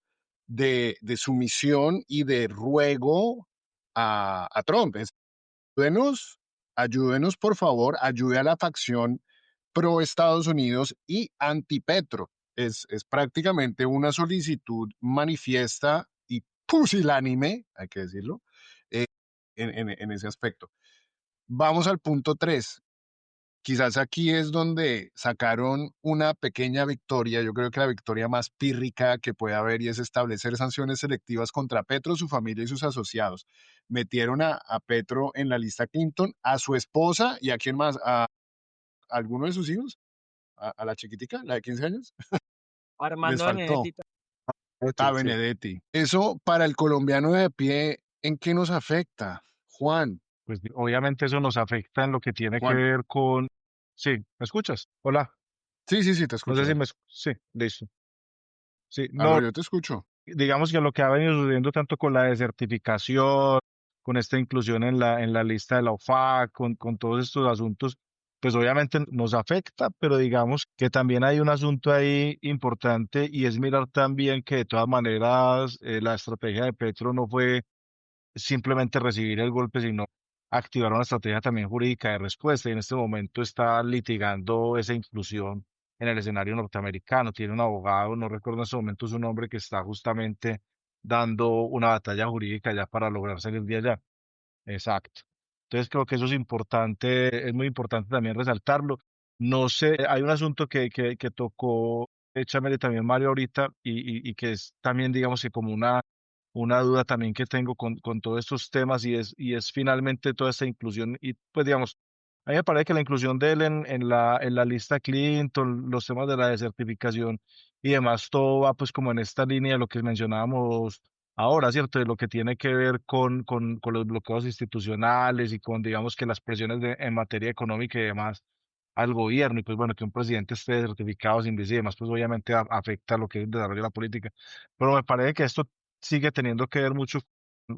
A: de sumisión y de ruego a Trump. Ayúdenos, ayúdenos, por favor, ayude a la facción pro Estados Unidos y anti Petro. Es prácticamente una solicitud manifiesta y pusilánime, hay que decirlo, eh, en ese aspecto. Vamos al punto 3. Quizás aquí es donde sacaron una pequeña victoria, yo creo que la victoria más pírrica que puede haber, y es establecer sanciones selectivas contra Petro, su familia y sus asociados. Metieron a Petro en la lista Clinton, a su esposa y a quién más, a alguno de sus hijos, a la chiquitica, la de 15 años, les
B: Armando
A: faltó
B: Benedetti.
A: a
C: Sí.
A: Benedetti. Eso para el colombiano de a pie, ¿en qué nos afecta? Juan,
D: Pues obviamente eso nos afecta en lo que tiene que
A: Juan.
D: ver con... Sí, ¿me escuchas? Hola,
A: Sí, sí, sí, te
D: no
A: escucho,
D: sé si
A: dale.
D: me... Sí, listo. Sí, no,
A: Aló, yo te escucho.
D: digamos que lo que ha venido sucediendo tanto con la desertificación, con esta inclusión en la lista de la OFAC, con todos estos asuntos, pues obviamente nos afecta, pero digamos que también hay un asunto ahí importante y es mirar también que de todas maneras la estrategia de Petro no fue simplemente recibir el golpe, sino activar una estrategia también jurídica de respuesta. Y en este momento está litigando esa inclusión en el escenario norteamericano. Tiene un abogado, no recuerdo en este momento su nombre, que está justamente dando una batalla jurídica ya para lograr salir de allá. Exacto. Entonces creo que eso es importante, es muy importante también resaltarlo. No sé, hay un asunto que tocó, échame también Mario ahorita y que es también digamos que como una duda también que tengo con todos estos temas y es finalmente toda esta inclusión y pues digamos, a mí me parece que la inclusión de él en la lista Clinton, los temas de la desertificación y demás, todo va pues como en esta línea de lo que mencionábamos ahora, ¿cierto? De lo que tiene que ver con los bloqueos institucionales y con, digamos, que las presiones en materia económica y demás al gobierno. Y pues bueno, que un presidente esté certificado sin visa y demás, pues obviamente afecta lo que es el desarrollo de la política. Pero me parece que esto sigue teniendo que ver mucho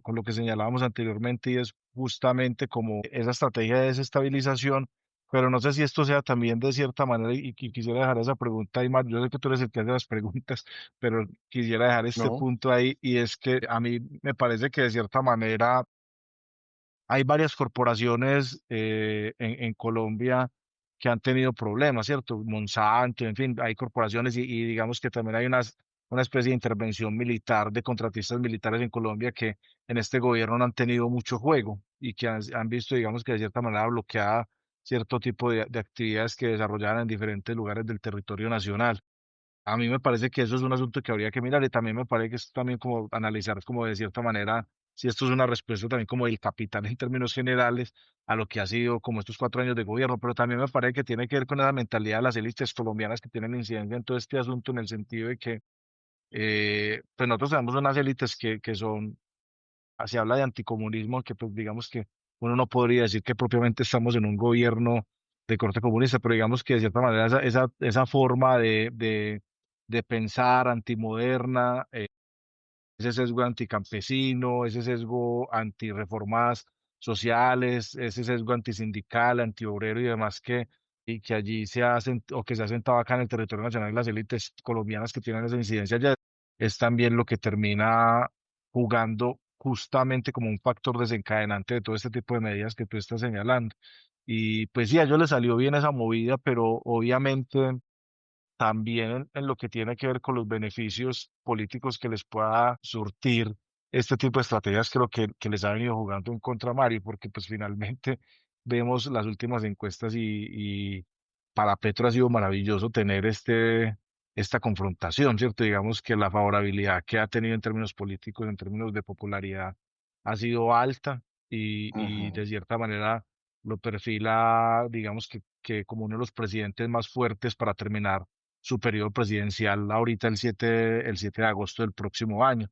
D: con lo que señalábamos anteriormente y es justamente como esa estrategia de desestabilización. Pero no sé si esto sea también de cierta manera, y quisiera dejar esa pregunta ahí, Mar. Yo sé que tú eres el que hace las preguntas, pero quisiera dejar este
A: No,
D: punto ahí y es que a mí me parece que de cierta manera hay varias corporaciones en Colombia que han tenido problemas, ¿cierto? Monsanto, en fin, hay corporaciones y digamos que también hay una especie de intervención militar de contratistas militares en Colombia que en este gobierno no han tenido mucho juego y que han visto, digamos que de cierta manera bloqueada cierto tipo de actividades que desarrollaban en diferentes lugares del territorio nacional. A mí me parece que eso es un asunto que habría que mirar y también me parece que es también como analizar como de cierta manera si esto es una respuesta también como del capitán en términos generales a lo que ha sido como estos 4 años de gobierno, pero también me parece que tiene que ver con esa mentalidad de las élites colombianas que tienen incidencia en todo este asunto en el sentido de que pues nosotros tenemos unas élites que son se habla de anticomunismo, que pues digamos que uno no podría decir que propiamente estamos en un gobierno de corte comunista, pero digamos que de cierta manera esa forma de pensar antimoderna, ese sesgo anticampesino, ese sesgo antirreformas sociales, ese sesgo antisindical, antiobrero y demás y que allí se hacen o que se ha sentado acá en el territorio nacional y las élites colombianas que tienen esa incidencia allá, es también lo que termina jugando justamente como un factor desencadenante de todo este tipo de medidas que tú estás señalando. Y pues sí, a ellos les salió bien esa movida, pero obviamente también en lo que tiene que ver con los beneficios políticos que les pueda surtir este tipo de estrategias, creo que les ha venido jugando en contra Mario, porque pues finalmente vemos las últimas encuestas y para Petro ha sido maravilloso tener esta confrontación, ¿cierto? Digamos que la favorabilidad que ha tenido en términos políticos, en términos de popularidad, ha sido alta y
A: Ujú.
D: de cierta manera lo perfila, digamos que como uno de los presidentes más fuertes para terminar su periodo presidencial ahorita el siete de agosto del próximo año.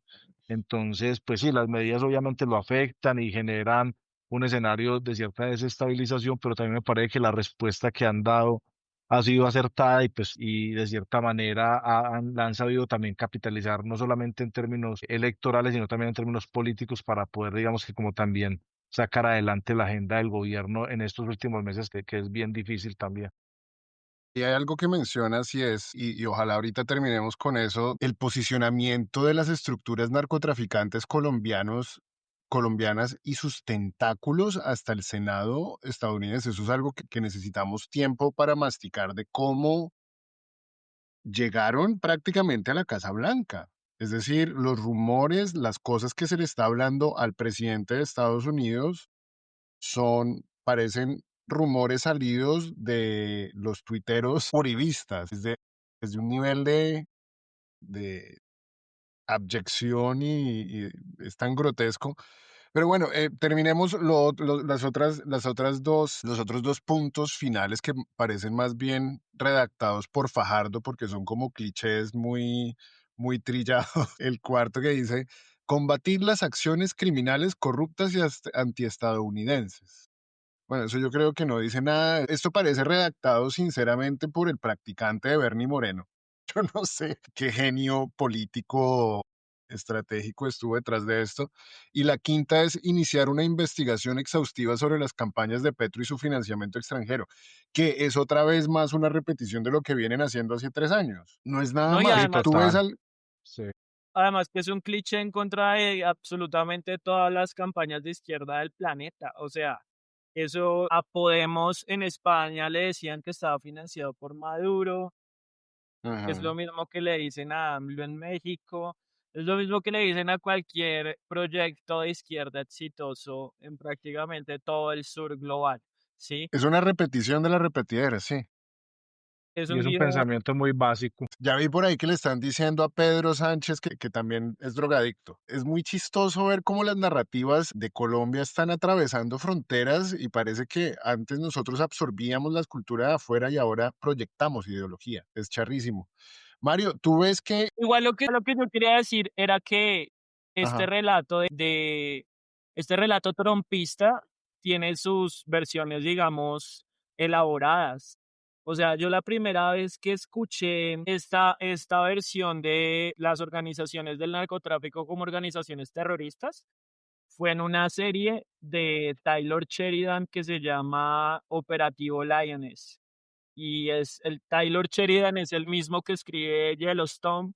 D: Entonces, pues sí, las medidas obviamente lo afectan y generan un escenario de cierta desestabilización, pero también me parece que la respuesta que han dado ha sido acertada y pues y de cierta manera la han sabido también capitalizar no solamente en términos electorales, sino también en términos políticos para poder, digamos que como también sacar adelante la agenda del gobierno en estos últimos meses, que es bien difícil también.
A: Y hay algo que mencionas y ojalá ahorita terminemos con eso, el posicionamiento de las estructuras narcotraficantes colombianas y sus tentáculos hasta el Senado estadounidense. Eso es algo que necesitamos tiempo para masticar de cómo llegaron prácticamente a la Casa Blanca. Es decir, los rumores, las cosas que se le está hablando al presidente de Estados Unidos parecen rumores salidos de los tuiteros uribistas, desde un nivel de abyección y es tan grotesco. Pero bueno, terminemos los otros dos puntos finales que parecen más bien redactados por Fajardo porque son como clichés muy trillados. El cuarto que dice, combatir las acciones criminales corruptas y antiestadounidenses. Bueno, eso yo creo que no dice nada. Esto parece redactado sinceramente por el practicante de Bernie Moreno. Yo no sé qué genio político estratégico estuvo detrás de esto. Y la quinta es iniciar una investigación exhaustiva sobre las campañas de Petro y su financiamiento extranjero, que es otra vez más una repetición de lo que vienen haciendo hace 3 años. No es nada
B: No, y
A: más.
D: Sí,
B: además,
A: Tú ves
D: total.
A: al...
D: Sí.
B: además que es un cliché en contra de absolutamente todas las campañas de izquierda del planeta. O sea, eso a Podemos en España le decían que estaba financiado por Maduro, es
A: Ajá.
B: lo mismo que le dicen a AMLO en México, es lo mismo que le dicen a cualquier proyecto de izquierda exitoso en prácticamente todo el sur global, ¿sí?
A: Es una repetición de la repetidera, sí.
B: Es
D: Y
B: un
D: es un
B: guión.
D: pensamiento muy básico.
A: Ya vi por ahí que le están diciendo a Pedro Sánchez que también es drogadicto. Es muy chistoso ver cómo las narrativas de Colombia están atravesando fronteras y parece que antes nosotros absorbíamos la cultura de afuera y ahora proyectamos ideología. Es charrísimo. Mario, tú ves que...
B: Igual lo que yo quería decir era que este
A: Ajá.
B: relato este relato trompista tiene sus versiones, digamos, elaboradas. O sea, yo la primera vez que escuché esta versión de las organizaciones del narcotráfico como organizaciones terroristas fue en una serie de Taylor Sheridan que se llama Operativo Lioness. Y el Taylor Sheridan es el mismo que escribe Yellowstone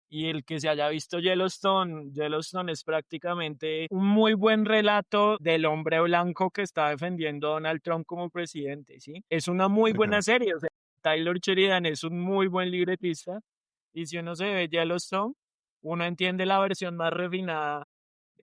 B: y el que se haya visto Yellowstone es prácticamente un muy buen relato del hombre blanco que está defendiendo a Donald Trump como presidente, ¿sí? Es una muy buena serie, o sea, Taylor Sheridan es un muy buen libretista y si uno se ve Yellowstone, uno entiende la versión más refinada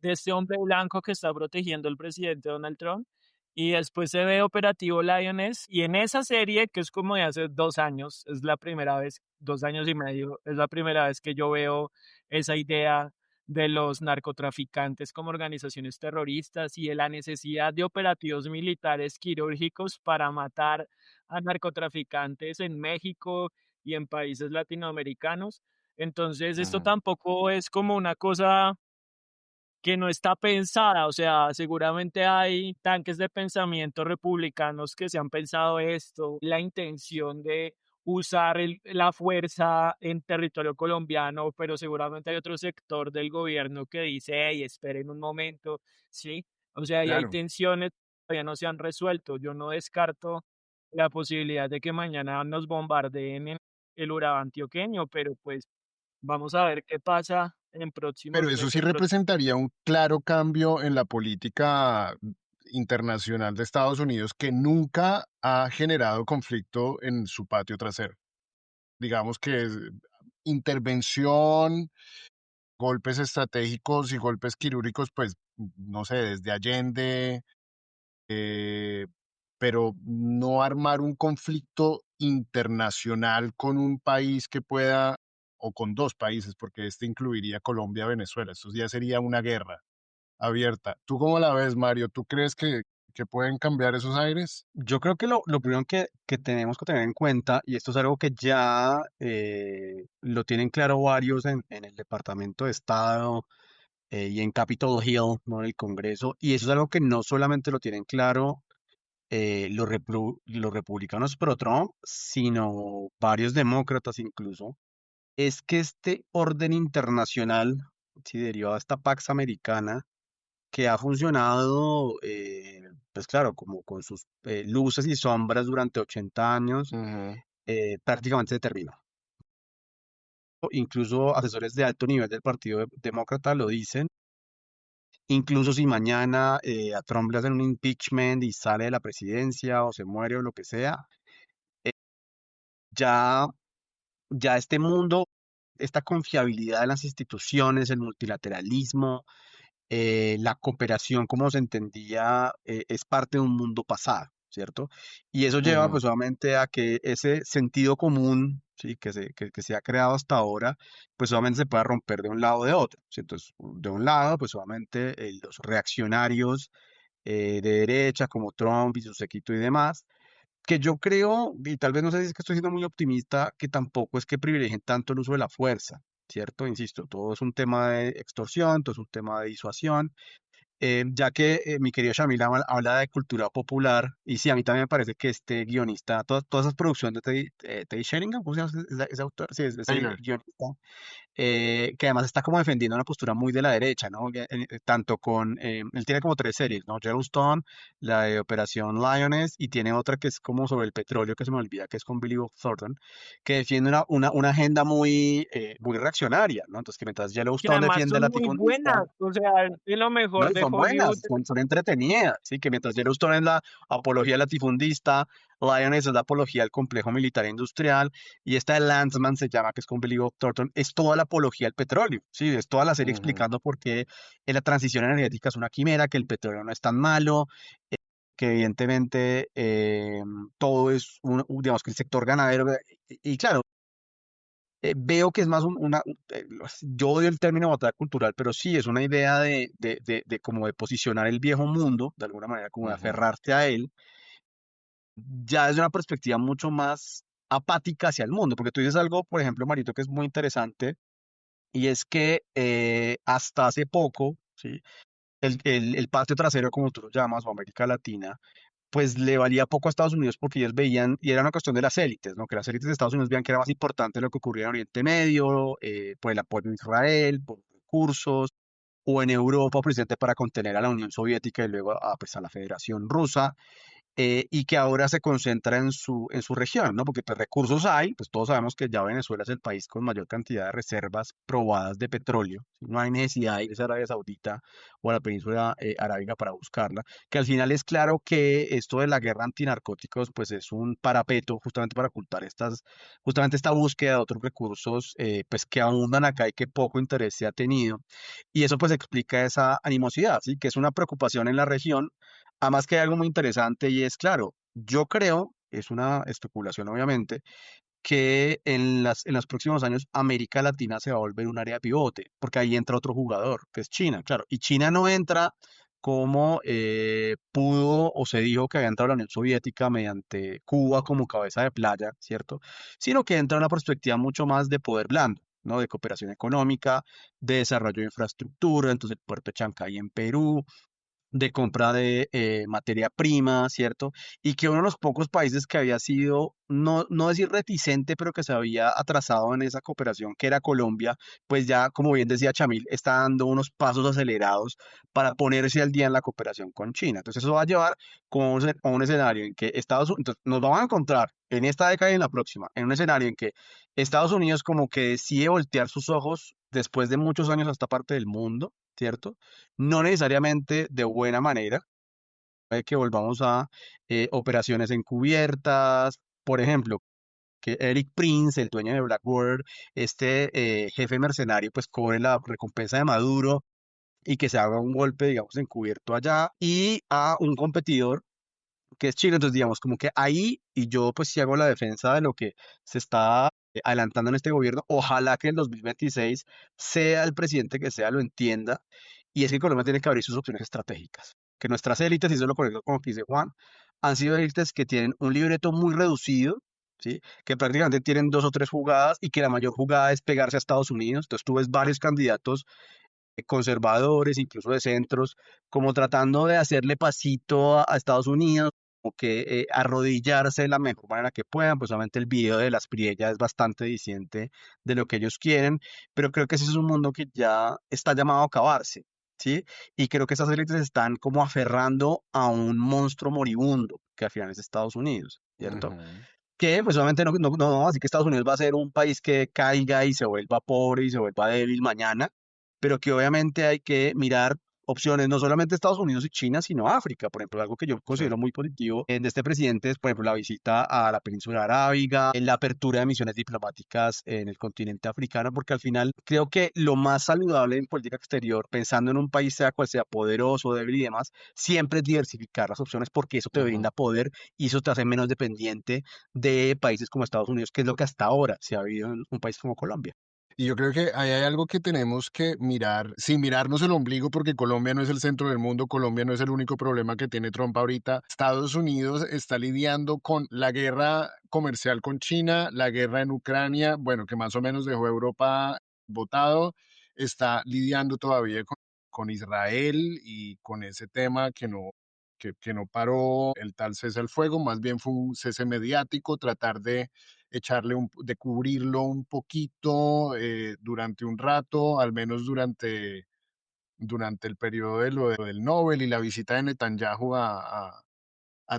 B: de este hombre blanco que está protegiendo al presidente Donald Trump. Y después se ve Operativo Lioness. Y en esa serie, que es como de hace 2 años, es la primera vez, 2 años y medio, es la primera vez que yo veo esa idea de los narcotraficantes como organizaciones terroristas y de la necesidad de operativos militares quirúrgicos para matar a narcotraficantes en México y en países latinoamericanos. Entonces, esto
A: Ujú.
B: tampoco es como una cosa que no está pensada. O sea, seguramente hay tanques de pensamiento republicanos que se han pensado esto, la intención de usar la fuerza en territorio colombiano, pero seguramente hay otro sector del gobierno que dice, hey, esperen un momento, ¿sí? O sea, y hay
A: Claro.
B: tensiones que todavía no se han resuelto. Yo no descarto la posibilidad de que mañana nos bombardeen en el Urabá antioqueño, pero pues vamos a ver qué pasa en
A: Pero
B: próximos
A: eso sí
B: meses.
A: representaría un claro cambio en la política internacional de Estados Unidos que nunca ha generado conflicto en su patio trasero. Digamos que intervención, golpes estratégicos y golpes quirúrgicos, pues no sé, desde Allende, eh, pero no armar un conflicto internacional con un país que pueda, o con dos países, porque este incluiría Colombia, Venezuela. Esto ya sería una guerra abierta. ¿Tú cómo la ves, Mario? ¿Tú crees que pueden cambiar esos aires?
C: Yo creo que lo primero que tenemos que tener en cuenta, y esto es algo que ya lo tienen claro varios en el Departamento de Estado y en Capitol Hill, ¿no? En el Congreso, y eso es algo que no solamente lo tienen claro los republicanos pro Trump, sino varios demócratas incluso, es que este orden internacional, sí, derivado de esta Pax Americana, que ha funcionado, pues claro, como con sus luces y sombras durante 80 años,
A: Ujú.
C: prácticamente se terminó. Incluso asesores de alto nivel del Partido Demócrata lo dicen. Incluso si mañana a Trump le hacen un impeachment y sale de la presidencia o se muere o lo que sea, eh, ya, ya este mundo, esta confiabilidad en las instituciones, el multilateralismo, la cooperación como se entendía es parte de un mundo pasado, ¿cierto? Y eso lleva
A: Ujú.
C: pues obviamente a que ese sentido común, ¿sí? Que se ha creado hasta ahora, pues obviamente se pueda romper de un lado o de otro, ¿sí? Entonces, de un lado, pues obviamente los reaccionarios de derecha como Trump y su séquito y demás, que yo creo, y tal vez no sé si es que estoy siendo muy optimista, que tampoco es que privilegien tanto el uso de la fuerza, ¿cierto? Insisto, todo es un tema de extorsión, todo es un tema de disuasión, ya que mi querido Shamil habla de cultura popular, y sí, a mí también me parece que este guionista, todas esas producciones de Teddy Sheringham, ¿cómo se llama ese autor? Sí, es ese
A: Taylor.
C: guionista, que además está como defendiendo una postura muy de la derecha, ¿no? Tanto con, él tiene como tres series, ¿no? Yellowstone, la de Operación Lioness, y tiene otra que es como sobre el petróleo, que se me olvida, que es con Billy Bob Thornton, que defiende una agenda muy reaccionaria, ¿no? Entonces, que mientras
B: Que
C: Yellowstone
B: además
C: defiende a
B: son muy
C: latifundista,
B: buenas, o sea, es lo
C: no,
B: mejor
C: y
B: de
C: son
B: Hollywood.
C: buenas, son entretenidas, ¿sí? Que mientras Yellowstone es la apología latifundista, Lioness es la apología al complejo militar e industrial, y esta de Landsman se llama, que es con Billy Bob Thornton, es toda la apología al petróleo, ¿sí? Es toda la serie
A: Ujú.
C: explicando por qué la transición energética es una quimera, que el petróleo no es tan malo, que evidentemente todo es, digamos que el sector ganadero, y claro, veo que es más yo odio el término batalla cultural, pero sí es una idea de como de posicionar el viejo mundo, de alguna manera, como de
A: Ujú.
C: aferrarte a él, ya desde una perspectiva mucho más apática hacia el mundo, porque tú dices algo, por ejemplo, Marito, que es muy interesante, y es que hasta hace poco, ¿sí? El patio trasero, como tú lo llamas, o América Latina, pues le valía poco a Estados Unidos porque ellos veían, y era una cuestión de las élites, ¿no? Que las élites de Estados Unidos veían que era más importante lo que ocurría en Oriente Medio, por el apoyo a Israel, por recursos, o en Europa, precisamente para contener a la Unión Soviética y luego pues, a la Federación Rusa, y que ahora se concentra en su región, ¿no? Porque pues, recursos hay, pues todos sabemos que ya Venezuela es el país con mayor cantidad de reservas probadas de petróleo, ¿sí? No hay necesidad de irse a Arabia Saudita o a la península arábiga para buscarla, que al final es claro que esto de la guerra antinarcóticos, pues es un parapeto justamente para ocultar justamente esta búsqueda de otros recursos, pues que abundan acá y que poco interés se ha tenido. Y eso pues explica esa animosidad, ¿sí? Que es una preocupación en la región. Además que hay algo muy interesante y es, claro, yo creo, es una especulación obviamente, que en los próximos años América Latina se va a volver un área de pivote, porque ahí entra otro jugador, que es China, claro, y China no entra como pudo o se dijo que había entrado la Unión Soviética mediante Cuba como cabeza de playa, ¿cierto? Sino que entra en una perspectiva mucho más de poder blando. ¿no? De cooperación económica, de desarrollo de infraestructura, entonces el puerto de Chancay en Perú, de compra de materia prima, ¿cierto? Y que uno de los pocos países que había sido, no decir reticente, pero que se había atrasado en esa cooperación, que era Colombia, pues ya, como bien decía Chamil, está dando unos pasos acelerados para ponerse al día en la cooperación con China. Entonces eso va a llevar como a un escenario en que Estados Unidos, nos vamos a encontrar en esta década y en la próxima, en un escenario en que Estados Unidos como que decide voltear sus ojos después de muchos años a esta parte del mundo, ¿cierto? No necesariamente de buena manera, puede que volvamos a operaciones encubiertas, por ejemplo, que Eric Prince, el dueño de Blackwater, este jefe mercenario, pues cobre la recompensa de Maduro y que se haga un golpe, digamos, encubierto allá, y a un competidor que es Chile. Entonces, digamos, como que ahí, y yo pues sí hago la defensa de lo que se está adelantando en este gobierno, ojalá que en 2026 sea el presidente que sea, lo entienda, y es que Colombia tiene que abrir sus opciones estratégicas, que nuestras élites, y eso es lo correcto como que dice Juan, han sido élites que tienen un libreto muy reducido, ¿sí? Que prácticamente tienen dos o tres jugadas y que la mayor jugada es pegarse a Estados Unidos. Entonces tú ves varios candidatos conservadores, incluso de centros, como tratando de hacerle pasito a Estados Unidos, o que arrodillarse de la mejor manera que puedan. Pues obviamente el video de las Priella es bastante diciente de lo que ellos quieren, pero creo que ese es un mundo que ya está llamado a acabarse, ¿sí? Y creo que esas élites están como aferrando a un monstruo moribundo, que al final es Estados Unidos, ¿cierto?
A: Ujú.
C: Que pues obviamente no, así que Estados Unidos va a ser un país que caiga y se vuelva pobre y se vuelva débil mañana, pero que obviamente hay que mirar opciones, no solamente Estados Unidos y China, sino África. Por ejemplo, algo que yo
A: Sí.
C: considero muy positivo de este presidente es, por ejemplo, la visita a la península arábiga, la apertura de misiones diplomáticas en el continente africano, porque al final creo que lo más saludable en política exterior, pensando en un país sea cual sea, poderoso, débil y demás, siempre es diversificar las opciones, porque eso te
A: Ujú.
C: brinda poder y eso te hace menos dependiente de países como Estados Unidos, que es lo que hasta ahora se ha vivido en un país como Colombia.
A: Y yo creo que ahí hay algo que tenemos que mirar, sin mirarnos el ombligo, porque Colombia no es el centro del mundo, Colombia no es el único problema que tiene Trump ahorita. Estados Unidos está lidiando con la guerra comercial con China, la guerra en Ucrania, bueno, que más o menos dejó a Europa botado, está lidiando todavía con Israel y con ese tema que no paró el tal cese al fuego, más bien fue un cese mediático, tratar de de cubrirlo un poquito durante un rato, al menos durante el periodo de del Nobel y la visita de Netanyahu a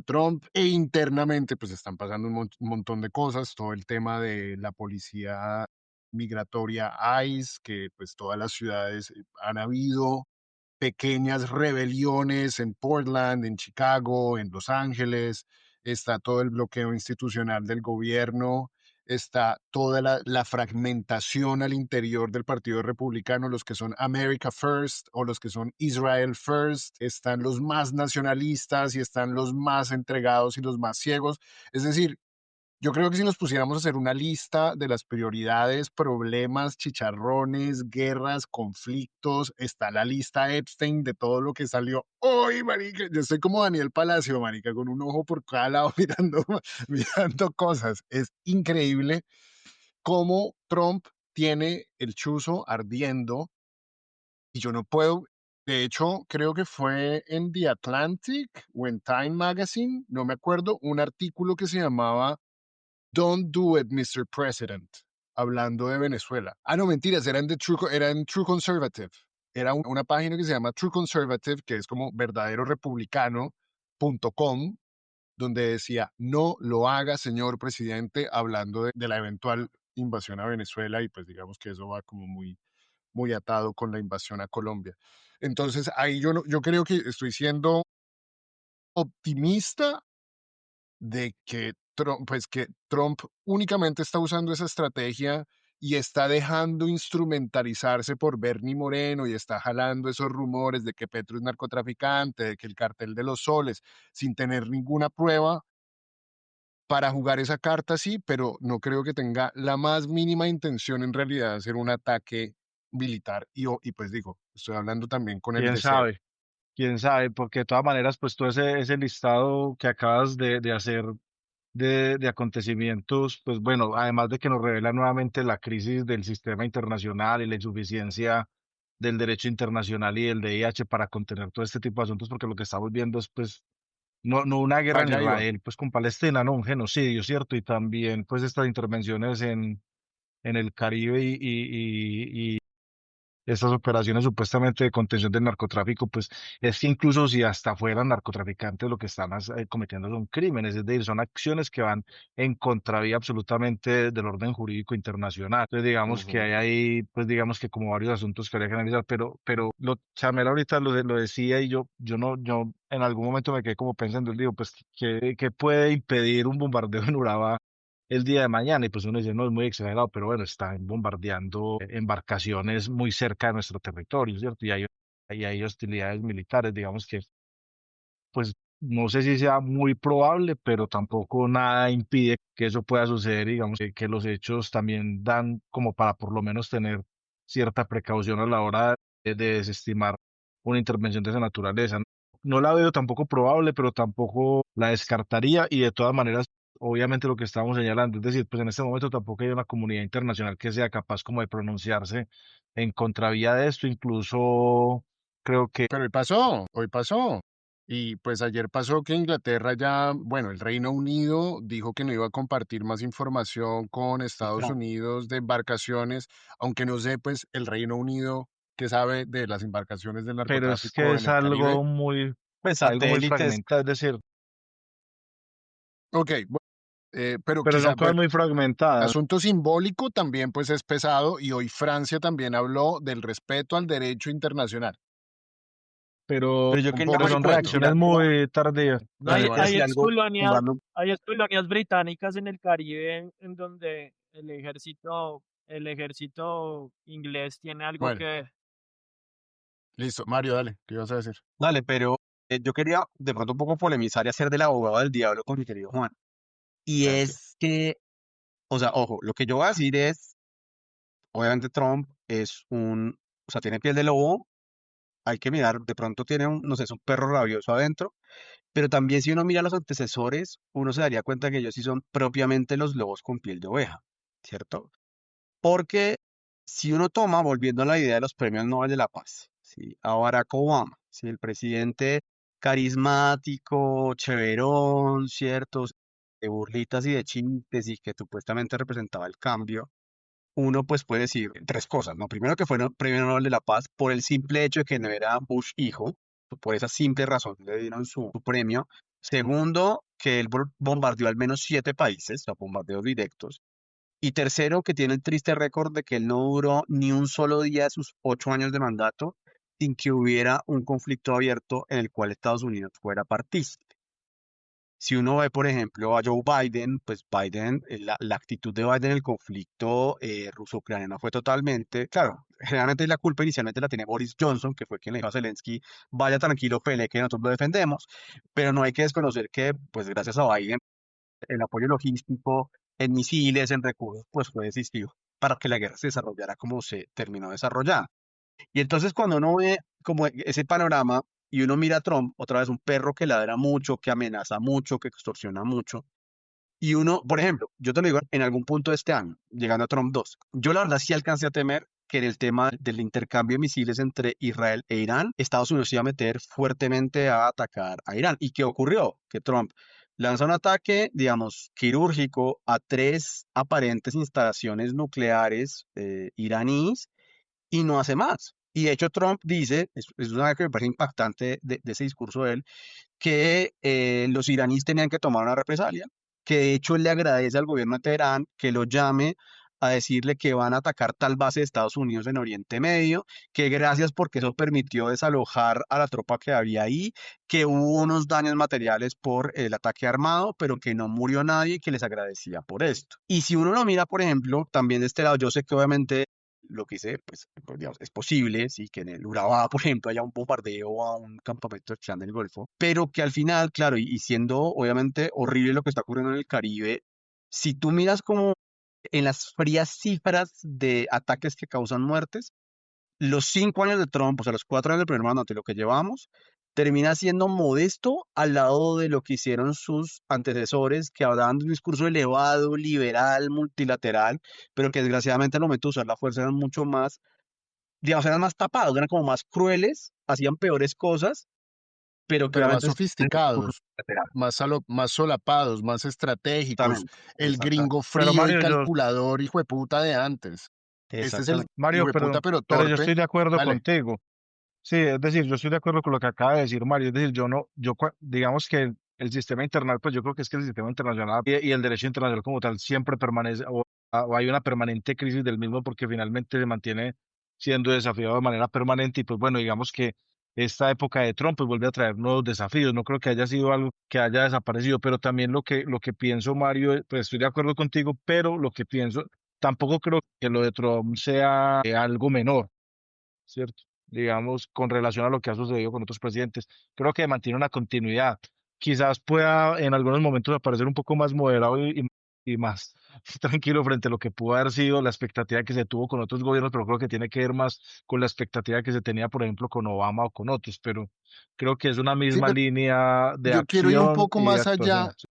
A: Trump, e internamente pues están pasando un montón de cosas, todo el tema de la policía migratoria ICE, que pues todas las ciudades han habido pequeñas rebeliones en Portland, en Chicago, en Los Ángeles, está todo el bloqueo institucional del gobierno, está toda la fragmentación al interior del Partido Republicano, los que son America First o los que son Israel First, están los más nacionalistas y están los más entregados y los más ciegos. Es decir, yo creo que si nos pusiéramos a hacer una lista de las prioridades, problemas, chicharrones, guerras, conflictos, está la lista Epstein de todo lo que salió hoy, marica. Yo estoy como Daniel Palacio, marica, con un ojo por cada lado mirando cosas. Es increíble cómo Trump tiene el chuzo ardiendo y yo no puedo. De hecho, creo que fue en The Atlantic o en Time Magazine, no me acuerdo, un artículo que se llamaba Don't Do It, Mr. President, hablando de Venezuela. Ah, no, mentiras, era en True Conservative. Era una página que se llama True Conservative, que es como verdaderorepublicano.com, donde decía, no lo haga, señor presidente, hablando de la eventual invasión a Venezuela, y pues digamos que eso va como muy atado con la invasión a Colombia. Entonces, ahí yo creo que estoy siendo optimista de que Trump únicamente está usando esa estrategia y está dejando instrumentalizarse por Bernie Moreno y está jalando esos rumores de que Petro es narcotraficante, de que el cartel de los soles, sin tener ninguna prueba para jugar esa carta, sí, pero no creo que tenga la más mínima intención en realidad de hacer un ataque militar. Y pues digo, estoy hablando también con el
D: Quién
A: deseo.
D: sabe, quién sabe, porque de todas maneras, pues todo ese listado que acabas de hacer de acontecimientos, pues bueno, además de que nos revela nuevamente la crisis del sistema internacional y la insuficiencia del derecho internacional y del DIH para contener todo este tipo de asuntos, porque lo que estamos viendo es pues no una guerra en
A: Allá iba.
D: Israel, pues con Palestina, no un genocidio, ¿cierto? Y también pues estas intervenciones en el Caribe y estas operaciones supuestamente de contención del narcotráfico, pues es que incluso si hasta fueran narcotraficantes, lo que están cometiendo son crímenes, es decir, son acciones que van en contravía absolutamente del orden jurídico internacional. Entonces, digamos que hay
A: Ujú.
D: ahí, pues digamos que como varios asuntos que habría que analizar, pero Chamel ahorita lo decía y yo en algún momento me quedé como pensando, digo, pues, ¿qué puede impedir un bombardeo en Urabá el día de mañana? Y pues uno dice, no, es muy exagerado, pero bueno, están bombardeando embarcaciones muy cerca de nuestro territorio, ¿cierto? Y hay hostilidades militares, digamos que, pues no sé si sea muy probable, pero tampoco nada impide que eso pueda suceder, digamos, que los hechos también dan como para por lo menos tener cierta precaución a la hora de desestimar una intervención de esa naturaleza. No la veo tampoco probable, pero tampoco la descartaría y de todas maneras, obviamente lo que estamos señalando, es decir, pues en este momento tampoco hay una comunidad internacional que sea capaz como de pronunciarse en contravía de esto, incluso creo que
A: Pero hoy pasó. Y pues ayer pasó que Inglaterra ya, bueno, el Reino Unido dijo que no iba a compartir más información con Estados
C: Trump.
A: Unidos de embarcaciones, aunque no sé, pues el Reino Unido que sabe de las embarcaciones del
D: pero es que
A: narcotráfico en
D: es
A: el Caribe.
C: Pues
D: algo muy
C: satélites.
D: fragmentado, es decir,
A: Ok, pero
D: pero son
A: quizá,
D: cosas
A: bueno,
D: muy fragmentadas,
A: asunto simbólico también pues es pesado y hoy Francia también habló del respeto al derecho internacional.
D: pero,
C: Pero yo
A: Un
C: quería
A: poco
D: pero
A: te
D: son
A: cuento.
C: decir
D: reacciones
C: algo,
D: muy tardías.
A: Dale,
C: yo quiero
A: Mario.
C: decir algo, tomando,
B: Hay colonias británicas en el Caribe en donde el ejército inglés tiene algo
A: Bueno,
B: que ver.
A: listo. Mario, dale, ¿qué ibas a decir?
C: dale, pero yo quería de pronto un poco polemizar y hacer del abogado del diablo con mi querido Juan. Y
A: Tranqui.
C: es que, o sea, ojo, lo que yo voy a decir es, obviamente Trump es o sea, tiene piel de lobo, hay que mirar, de pronto tiene no sé, es un perro rabioso adentro, pero también si uno mira a los antecesores, uno se daría cuenta que ellos sí son propiamente los lobos con piel de oveja, ¿cierto? Porque si uno toma, volviendo a la idea de los premios Nobel de la Paz, ¿sí? A Barack Obama, ¿sí? El presidente carismático, cheverón, ¿cierto? De burlitas y de chistes y que supuestamente representaba el cambio, uno pues puede decir tres cosas, ¿no? Primero que fue el premio Nobel de la Paz por el simple hecho de que no era Bush hijo, por esa simple razón le dieron su premio. Segundo, que él bombardeó al menos 7 países, o sea, bombardeos directos. Y tercero, que tiene el triste récord de que él no duró ni un solo día de sus 8 años de mandato sin que hubiera un conflicto abierto en el cual Estados Unidos fuera partícipe. Si uno ve, por ejemplo, a Joe Biden, pues Biden, la actitud de Biden en el conflicto ruso-ucraniano fue totalmente, claro, generalmente la culpa inicialmente la tiene Boris Johnson, que fue quien le dijo a Zelensky, vaya tranquilo, Pele, que nosotros lo defendemos, pero no hay que desconocer que, pues gracias a Biden, el apoyo logístico en misiles, en recursos, pues fue decisivo para que la guerra se desarrollara como se terminó desarrollando. Y entonces cuando uno ve como ese panorama y uno mira a Trump, otra vez un perro que ladra mucho, que amenaza mucho, que extorsiona mucho, y uno, por ejemplo, yo te lo digo en algún punto de este año, llegando a Trump 2, yo la verdad sí alcancé a temer que en el tema del intercambio de misiles entre Israel e Irán, Estados Unidos se iba a meter fuertemente a atacar a Irán. ¿Y qué ocurrió? Que Trump lanza un ataque, digamos, quirúrgico a 3 aparentes instalaciones nucleares iraníes y no hace más. Y de hecho Trump dice, es una cosa que me parece impactante de ese discurso de él, que los iraníes tenían que tomar una represalia, que de hecho él le agradece al gobierno de Teherán que lo llame a decirle que van a atacar tal base de Estados Unidos en Oriente Medio, que gracias porque eso permitió desalojar a la tropa que había ahí, que hubo unos daños materiales por el ataque armado, pero que no murió nadie y que les agradecía por esto. Y si uno lo mira, por ejemplo, también de este lado, yo sé que obviamente lo que hice, pues, digamos, es posible, sí, que en el Urabá, por ejemplo, haya un bombardeo a un campamento de Chan del Golfo, pero que al final, claro, y siendo obviamente horrible lo que está ocurriendo en el Caribe, si tú miras como en las frías cifras de ataques que causan muertes, los 5 años de Trump, o sea, los 4 años del primer mandato y lo que llevamos, termina siendo modesto al lado de lo que hicieron sus antecesores, que hablaban de un discurso elevado, liberal, multilateral, pero que desgraciadamente al momento de usar la fuerza eran mucho más, digamos, eran más tapados, eran como más crueles, hacían peores cosas, pero que
A: pero más
C: obviamente es el discurso
A: sofisticados,
C: lateral.
A: más solapados, más estratégicos.
C: Exactamente,
A: El gringo
D: Pero
A: frío y
D: Mario,
A: calculador, hijo de puta de antes. Este es el
C: exactamente.
A: hijo
D: Mario,
A: de puta, pero
D: pero yo
A: torpe.
D: estoy de acuerdo
A: Dale.
D: contigo. Sí, es decir, yo estoy de acuerdo con lo que acaba de decir Mario. Es decir, yo no, digamos que el sistema internacional, pues yo creo que es que el sistema internacional y el derecho internacional como tal siempre permanece, o hay una permanente crisis del mismo porque finalmente se mantiene siendo desafiado de manera permanente. Y pues bueno, digamos que esta época de Trump pues vuelve a traer nuevos desafíos. No creo que haya sido algo que haya desaparecido, pero también lo que pienso, Mario, pues estoy de acuerdo contigo, pero lo que pienso, tampoco creo que lo de Trump sea algo menor. ¿Cierto? Digamos, con relación a lo que ha sucedido con otros presidentes. Creo que mantiene una continuidad. Quizás pueda en algunos momentos aparecer un poco más moderado y más tranquilo frente a lo que pudo haber sido la expectativa que se tuvo con otros gobiernos, pero creo que tiene que ver más con la expectativa que se tenía, por ejemplo, con Obama o con otros, pero creo que es una
A: Sí,
D: misma
A: pero
D: línea de
A: yo quiero ir un
D: acción
A: poco
D: y de
A: más allá.
D: actuación.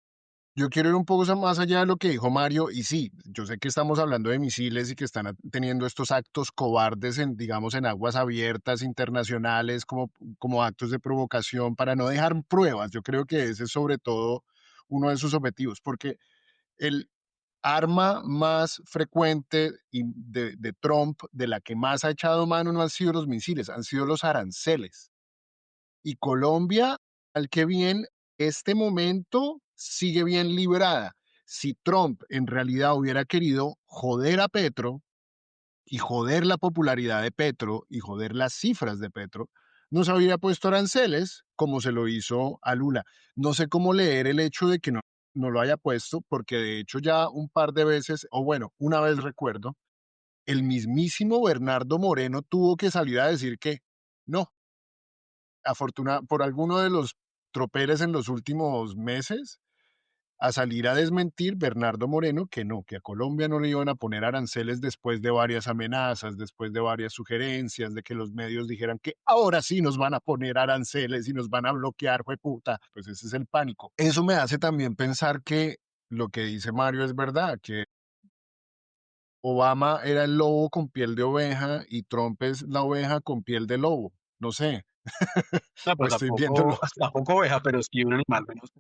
A: Yo quiero ir un poco más allá de lo que dijo Mario, y sí, yo sé que estamos hablando de misiles y que están teniendo estos actos cobardes en, digamos, en aguas abiertas internacionales como actos de provocación para no dejar pruebas. Yo creo que ese es sobre todo uno de sus objetivos, porque el arma más frecuente de Trump, de la que más ha echado mano, no han sido los misiles, han sido los aranceles. Y Colombia, al que bien, este momento sigue bien librada. Si Trump en realidad hubiera querido joder a Petro y joder la popularidad de Petro y joder las cifras de Petro, no se habría puesto aranceles como se lo hizo a Lula. No sé cómo leer el hecho de que no lo haya puesto, porque de hecho ya un par de veces, o bueno, una vez recuerdo, el mismísimo Bernardo Moreno tuvo que salir a decir que no, por alguno de los tropeles en los últimos meses, a salir a desmentir Bernardo Moreno que no, que a Colombia no le iban a poner aranceles después de varias amenazas, después de varias sugerencias, de que los medios dijeran que ahora sí nos van a poner aranceles y nos van a bloquear, jueputa. Pues ese es el pánico. Eso me hace también pensar que lo que dice Mario es verdad, que Obama era el lobo con piel de oveja y Trump es la oveja con piel de lobo. No sé,
C: No,
A: o
C: pero
A: estoy
C: tampoco,
A: viéndolo.
C: tampoco oveja, pero sí un animal menos.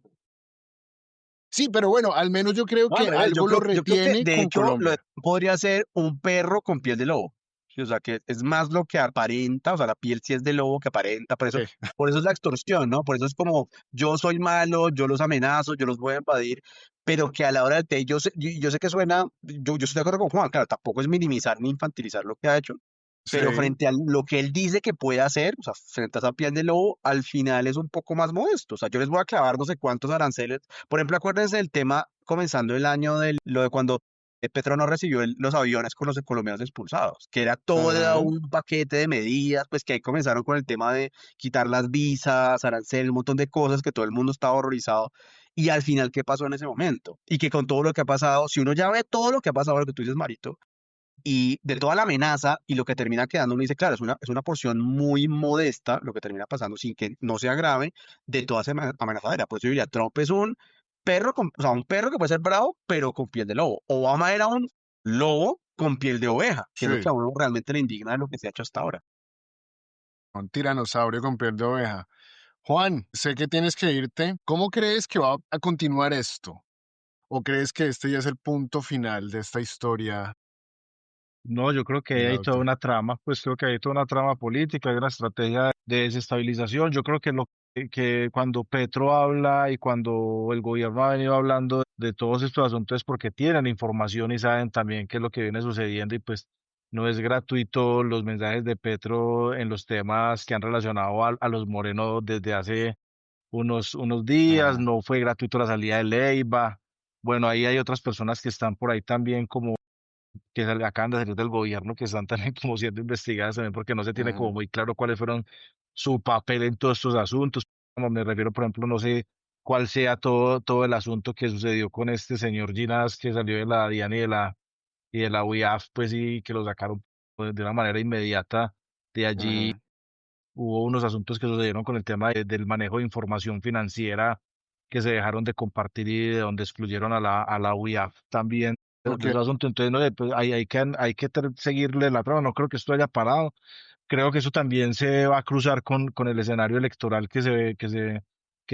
A: Sí, pero bueno, al menos yo creo
C: No, al
A: que
C: revés,
A: algo lo
C: yo creo que
A: retiene
C: de
A: con
C: hecho
A: Colombia.
C: podría ser un perro con piel de lobo. Sí, o sea, que es más lo que aparenta, o sea, la piel sí es de lobo que aparenta,
A: Sí,
C: por eso es la extorsión, ¿no? Por eso es como yo soy malo, yo los amenazo, yo los voy a invadir, pero que a la hora del té, yo sé que suena, yo estoy de acuerdo con Juan, claro, tampoco es minimizar ni infantilizar lo que ha hecho, pero
A: sí,
C: frente a lo que él dice que puede hacer, o sea, frente a esa piel de lobo, al final es un poco más modesto. O sea, yo les voy a clavar no sé cuántos aranceles. Por ejemplo, acuérdense del tema comenzando el año de lo de cuando Petro no recibió los aviones con los colombianos expulsados, que era todo
A: ujú,
C: un paquete de medidas, pues que ahí comenzaron con el tema de quitar las visas, aranceles, un montón de cosas que todo el mundo estaba horrorizado. Y al final, ¿qué pasó en ese momento? Y que con todo lo que ha pasado, si uno ya ve todo lo que ha pasado, lo que tú dices, Marito, y de toda la amenaza y lo que termina quedando, uno dice, claro, es una porción muy modesta lo que termina pasando sin que no sea grave de toda esa amenazadera. Por eso yo diría, Trump es un perro, o sea, un perro que puede ser bravo, pero con piel de lobo. Obama era un lobo con piel de oveja, que es lo que
A: sí,
C: a uno realmente le indigna de lo que se ha hecho hasta ahora.
A: un tiranosaurio con piel de oveja. Juan, sé que tienes que irte. ¿Cómo crees que va a continuar esto? ¿O crees que este ya es el punto final de esta historia
D: No, yo creo que
A: del
D: hay toda
A: audio?
D: una trama, pues creo que hay toda una trama política, hay una estrategia de desestabilización. Yo creo que que cuando Petro habla y cuando el gobierno ha venido hablando de todos estos asuntos es porque tienen información y saben también qué es lo que viene sucediendo y pues no es gratuito los mensajes de Petro en los temas que han relacionado a los morenos desde hace unos días,
A: Ajá,
D: no fue gratuito la salida de Leiva. Bueno, ahí hay otras personas que están por ahí también como acaban de salir del gobierno, que están también como siendo investigadas también porque no se tiene como
A: ujú,
D: muy claro cuáles fueron su papel en todos estos asuntos. Como me refiero, por ejemplo, no sé cuál sea todo el asunto que sucedió con este señor Ginás que salió de la DIAN y de la UIAF, pues y que lo sacaron pues, de una manera inmediata de allí
A: ujú.
D: hubo unos asuntos que sucedieron con el tema del manejo de información financiera que se dejaron de compartir y de donde excluyeron a la UIAF también de
A: Ok,
D: ese asunto. Entonces, no, pues, hay que seguirle la trama. No creo que esto haya parado. Creo que eso también se va a cruzar con el escenario electoral que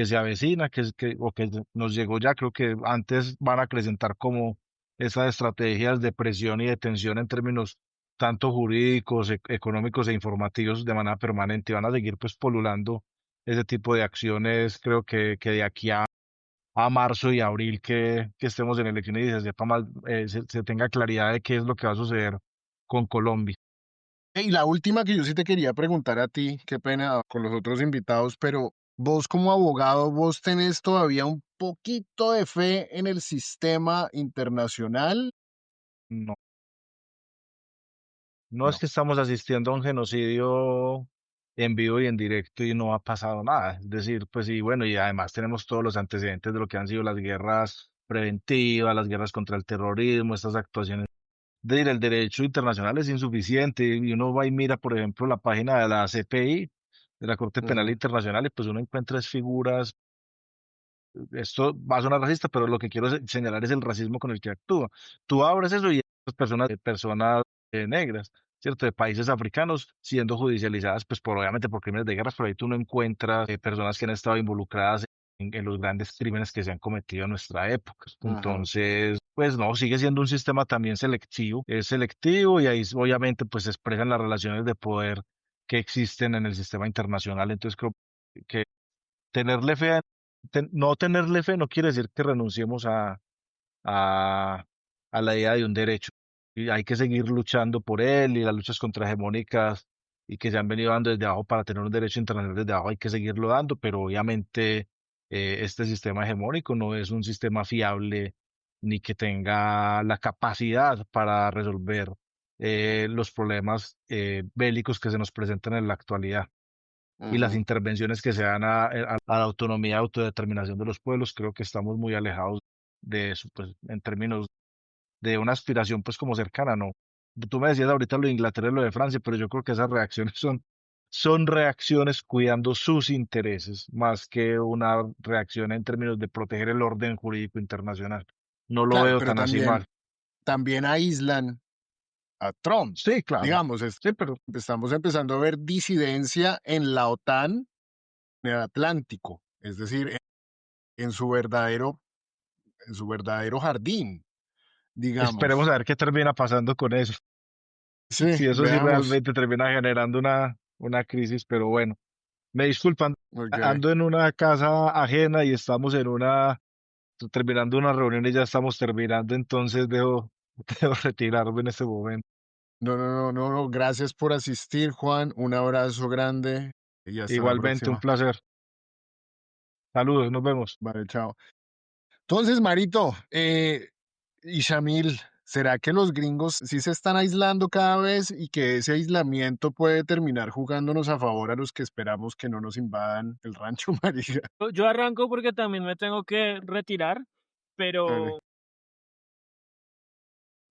D: se avecina, o que nos llegó ya. Creo que antes van a acrecentar como esas estrategias de presión y de tensión en términos tanto jurídicos, económicos e informativos de manera permanente. Van a seguir pues polulando ese tipo de acciones. Creo que de aquí a marzo y abril que estemos en elecciones y se sepa más, se tenga claridad de qué es lo que va a suceder con Colombia.
A: y la última que yo sí te quería preguntar a ti, qué pena con los otros invitados, pero vos como abogado, ¿vos tenés todavía un poquito de fe en el sistema internacional?
D: No, no es
A: No.
D: que estamos asistiendo a un genocidio en vivo y en directo y no ha pasado nada. Es decir, pues sí, bueno, y además tenemos todos los antecedentes de lo que han sido las guerras preventivas, las guerras contra el terrorismo, estas actuaciones. Es decir, el derecho internacional es insuficiente y uno va y mira, por ejemplo, la página de la CPI, de la Corte Penal
A: Ujú,
D: Internacional, y pues uno encuentra es figuras. Esto va a sonar racista, pero lo que quiero señalar es el racismo con el que actúa. Tú abres eso y hay personas negras, ¿cierto? De países africanos siendo judicializadas, pues obviamente por crímenes de guerra, pero ahí tú no encuentras personas que han estado involucradas en los grandes crímenes que se han cometido en nuestra época.
A: ujú,
D: Entonces, pues no, sigue siendo un sistema también selectivo, es selectivo y ahí obviamente pues se expresan las relaciones de poder que existen en el sistema internacional. Entonces creo que tenerle fe, no tenerle fe no quiere decir que renunciemos a, a la idea de un derecho. Y hay que seguir luchando por él y las luchas contrahegemónicas y que se han venido dando desde abajo para tener un derecho internacional desde abajo, hay que seguirlo dando, pero obviamente este sistema hegemónico no es un sistema fiable ni que tenga la capacidad para resolver los problemas bélicos que se nos presentan en la actualidad y las
A: ujú.
D: intervenciones que se dan a la autonomía y autodeterminación de los pueblos. Creo que estamos muy alejados de eso, pues, en términos de una aspiración, pues, como cercana, ¿no? Tú me decías ahorita lo de Inglaterra y lo de Francia, pero yo creo que esas reacciones son reacciones cuidando sus intereses, más que una reacción en términos de proteger el orden jurídico internacional. No lo
A: Claro,
D: veo
A: pero
D: tan así mal.
A: también aíslan a Trump.
D: Sí, claro.
A: Digamos,
D: Sí, pero
A: estamos empezando a ver disidencia en la OTAN, en el Atlántico, es decir, en su en su verdadero jardín,
D: esperemos
A: digamos.
D: a ver qué termina pasando con eso.
A: Sí,
D: Si eso sí
A: veamos.
D: realmente termina generando una crisis, pero bueno, me disculpan,
A: Ok.
D: ando en una casa ajena y estamos terminando una reunión y ya estamos terminando, entonces debo retirarme en este momento.
A: No, no, no, no, no. Gracias por asistir, Juan. Un abrazo grande y hasta la
D: Igualmente, un
A: próxima.
D: placer. Saludos, nos vemos.
A: Vale, chao. Entonces, Marito, y Shamil, ¿será que los gringos sí se están aislando cada vez y que ese aislamiento puede terminar jugándonos a favor a los que esperamos que no nos invadan el rancho, María?
B: Yo arranco porque también me tengo que retirar,
A: Dale.
B: pero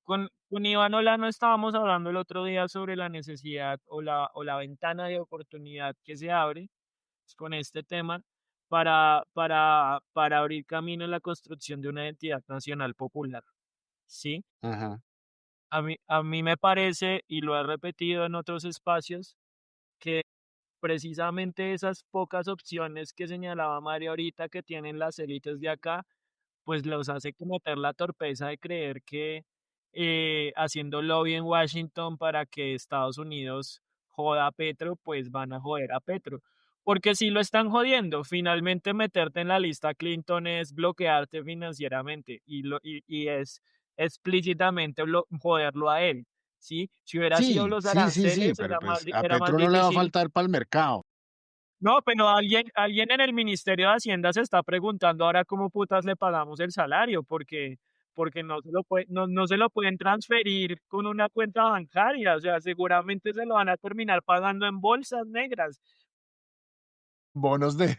B: con Iván Olano estábamos hablando el otro día sobre la necesidad o la ventana de oportunidad que se abre con este tema para abrir camino en la construcción de una identidad nacional popular. ¿Sí?
A: Ajá.
B: A mí me parece, y lo he repetido en otros espacios, que precisamente esas pocas opciones que señalaba Mario ahorita que tienen las élites de acá, pues los hace cometer la torpeza de creer que haciendo lobby en Washington para que Estados Unidos joda a Petro, pues van a joder a Petro. Porque si lo están jodiendo, finalmente meterte en la lista Clinton es bloquearte financieramente y es explícitamente joderlo a él. ¿Sí? Si hubiera sido
A: Sí,
B: los
A: sí, sí, sí,
B: aranceles,
A: pero pues a
B: era más
A: Petro no le va a
B: difícil.
A: faltar para el mercado.
B: No, pero alguien en el Ministerio de Hacienda se está preguntando ahora cómo putas le pagamos el salario, porque no se lo pueden transferir con una cuenta bancaria, o sea, seguramente se lo van a terminar pagando en bolsas negras.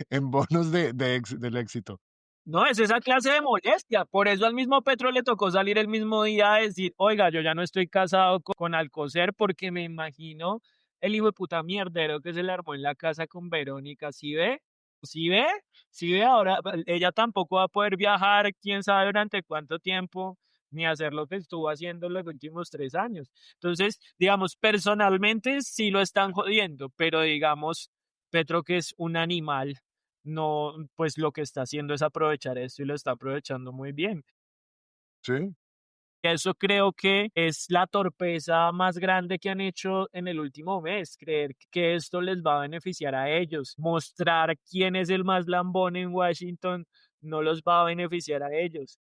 A: En bonos del éxito.
B: No, es esa clase de molestia. Por eso al mismo Petro le tocó salir el mismo día a decir, oiga, yo ya no estoy casado con Alcocer porque me imagino el hijo de puta mierdero que se le armó en la casa con Verónica, ¿sí ve? ¿Sí ve? ¿Sí ve? Ahora ella tampoco va a poder viajar, quién sabe durante cuánto tiempo, ni hacer lo que estuvo haciendo los últimos 3 años. Entonces, digamos, personalmente sí lo están jodiendo, pero digamos, Petro que es un animal, no, pues lo que está haciendo es aprovechar esto y lo está aprovechando muy bien.
A: Sí.
B: Eso creo que es la torpeza más grande que han hecho en el último mes, creer que esto les va a beneficiar a ellos. Mostrar quién es el más lambón en Washington no los va a beneficiar a ellos.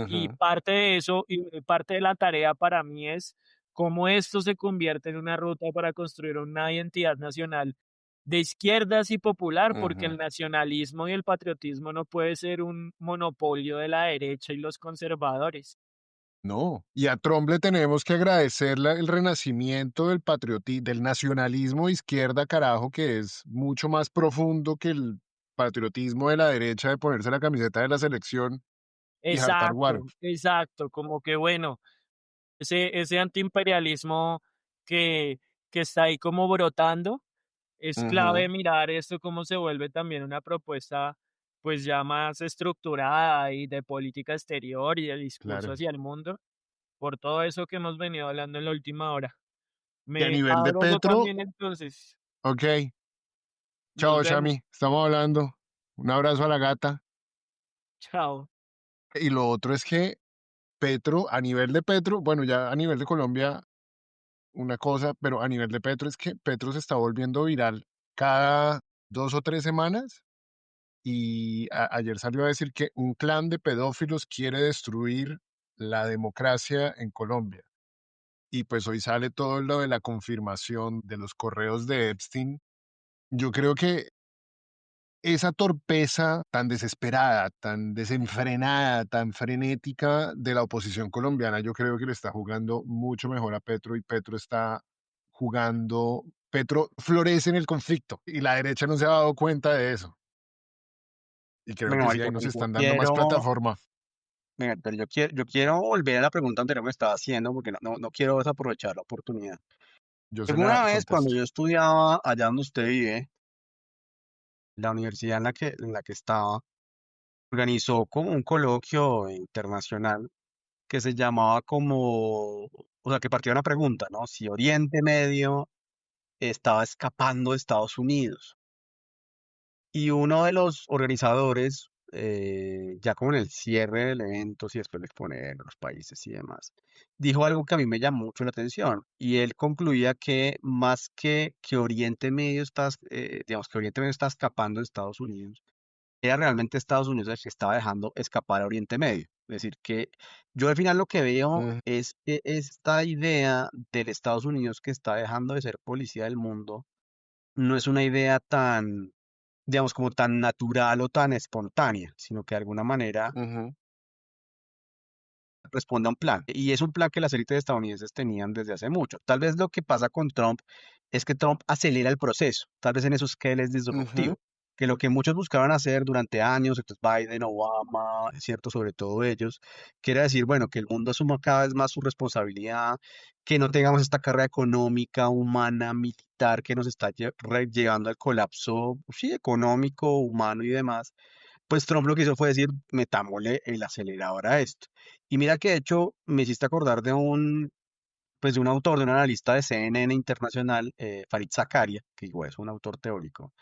B: Y
A: Ujú,
B: parte de eso, y parte de la tarea para mí es cómo esto se convierte en una ruta para construir una identidad nacional de izquierdas y popular, porque
A: ujú.
B: el nacionalismo y el patriotismo no puede ser un monopolio de la derecha y los conservadores.
A: No, y a Trump le tenemos que agradecer el renacimiento del patriotismo, del nacionalismo de izquierda, carajo, que es mucho más profundo que el patriotismo de la derecha de ponerse la camiseta de la selección y jartar guaro.
B: Exacto, exacto, como que bueno, ese antiimperialismo que, que está ahí como brotando, es
A: Ujú,
B: clave mirar esto cómo se vuelve también una propuesta pues ya más estructurada y de política exterior y de discurso
A: claro.
B: hacia el mundo, por todo eso que hemos venido hablando en la última hora.
A: Y a
B: Me
A: nivel de
B: abro yo
A: Petro,
B: también entonces.
A: ok,
B: Nos
A: chao,
B: vemos.
A: Chami, estamos hablando. Un abrazo a la gata.
B: Chao.
A: Y lo otro es que Petro, a nivel de Petro, bueno, ya a nivel de Colombia, una cosa, pero a nivel de Petro es que Petro se está volviendo viral cada 2 o 3 semanas. Y ayer salió a decir que un clan de pedófilos quiere destruir la democracia en Colombia. Y pues hoy sale todo lo de la confirmación de los correos de Epstein. Yo creo que esa torpeza tan desesperada, tan desenfrenada, tan frenética de la oposición colombiana, yo creo que le está jugando mucho mejor a Petro y Petro está jugando, Petro florece en el conflicto y la derecha no se ha dado cuenta de eso. Y creo
C: Venga,
A: que sí,
C: marica,
A: ahí nos
C: pero yo
A: están dando más
C: quiero,
A: plataforma.
C: venga, pero yo quiero volver a la pregunta anterior que me estaba haciendo porque no quiero desaprovechar la oportunidad.
A: Yo se la
C: Alguna vez cuando
A: contesto.
C: yo estudiaba allá donde usted vive, la universidad en la que estaba, organizó como un coloquio internacional que se llamaba como, o sea, que partía de una pregunta, ¿no? Si Oriente Medio estaba escapando de Estados Unidos. Y uno de los organizadores, ya como en el cierre del evento, y después de exponer los países y demás, dijo algo que a mí me llamó mucho la atención. Y él concluía que más que Oriente Medio está, digamos, que Oriente Medio está escapando de Estados Unidos, era realmente Estados Unidos el que estaba dejando escapar a Oriente Medio. Es decir, que yo al final lo que veo
A: Ujú,
C: es que esta idea del Estados Unidos que está dejando de ser policía del mundo no es una idea tan, digamos, como tan natural o tan espontánea, sino que de alguna manera
A: ujú,
C: responde a un plan. Y es un plan que las élites estadounidenses tenían desde hace mucho. Tal vez lo que pasa con Trump es que Trump acelera el proceso. Tal vez en eso es que él es
A: ujú,
C: disruptivo. Que lo que muchos buscaban hacer durante años, entonces Biden, Obama, cierto, sobre todo ellos, que era decir, bueno, que el mundo asuma cada vez más su responsabilidad, que no tengamos esta carrera económica, humana, militar que nos está llevando al colapso, sí, económico, humano y demás. Pues Trump lo que hizo fue decir, metámosle el acelerador a esto. Y mira que de hecho me hiciste acordar pues de un autor, de un analista de CNN internacional, Farid Zakaria, que igual es un autor teórico.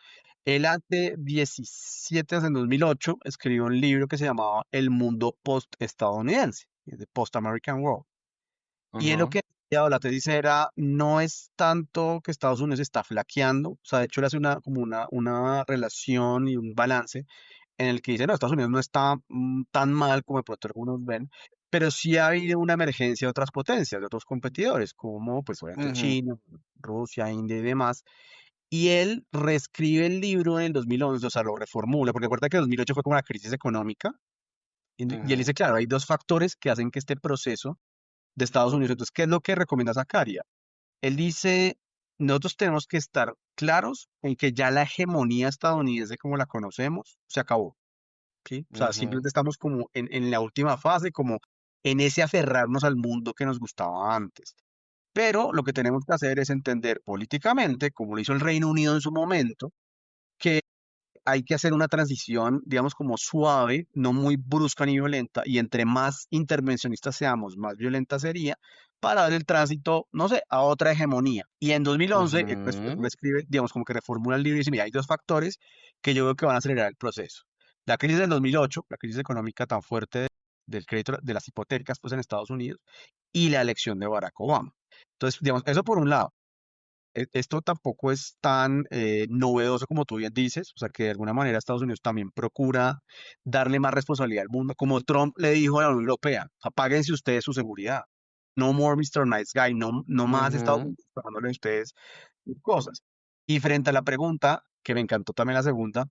C: Él hace 17, en 2008, escribió un libro que se llamaba El mundo post-estadounidense, The Post-American World. Y él lo
A: ujú,
C: que decía, o la tesis era, no es tanto que Estados Unidos está flaqueando, o sea, de hecho él hace como una relación y un balance en el que dice, no, Estados Unidos no está tan mal como de pronto algunos ven, pero sí ha habido una emergencia de otras potencias, de otros competidores, como pues obviamente
A: ujú,
C: China, Rusia, India y demás. Y él reescribe el libro en el 2011, o sea, lo reformula, porque recuerda que 2008 fue como una crisis económica, y él
A: ujú,
C: dice, claro, hay dos factores que hacen que este proceso de Estados Unidos, entonces, ¿qué es lo que recomienda Zakaria? Él dice, nosotros tenemos que estar claros en que ya la hegemonía estadounidense como la conocemos se acabó. ¿Sí? O sea,
A: ujú,
C: simplemente estamos como en la última fase, como en ese aferrarnos al mundo que nos gustaba antes. Pero lo que tenemos que hacer es entender políticamente, como lo hizo el Reino Unido en su momento, que hay que hacer una transición, digamos, como suave, no muy brusca ni violenta, y entre más intervencionistas seamos, más violenta sería, para dar el tránsito, no sé, a otra hegemonía. Y en 2011, pues,
A: Ujú,
C: escribe, digamos, como que reformula el libro y dice, mira, hay dos factores que yo creo que van a acelerar el proceso. La crisis del 2008, la crisis económica tan fuerte del crédito de las hipotecas, pues, en Estados Unidos, y la elección de Barack Obama. Entonces, digamos, eso por un lado. Esto tampoco es tan novedoso como tú bien dices, o sea que de alguna manera Estados Unidos también procura darle más responsabilidad al mundo, como Trump le dijo a la Unión Europea, apáguense ustedes su seguridad, no more Mr. Nice Guy, no, no más Estados
A: ujú,
C: Unidos pagándole a ustedes sus cosas. Y frente a la pregunta, que me encantó también la segunda,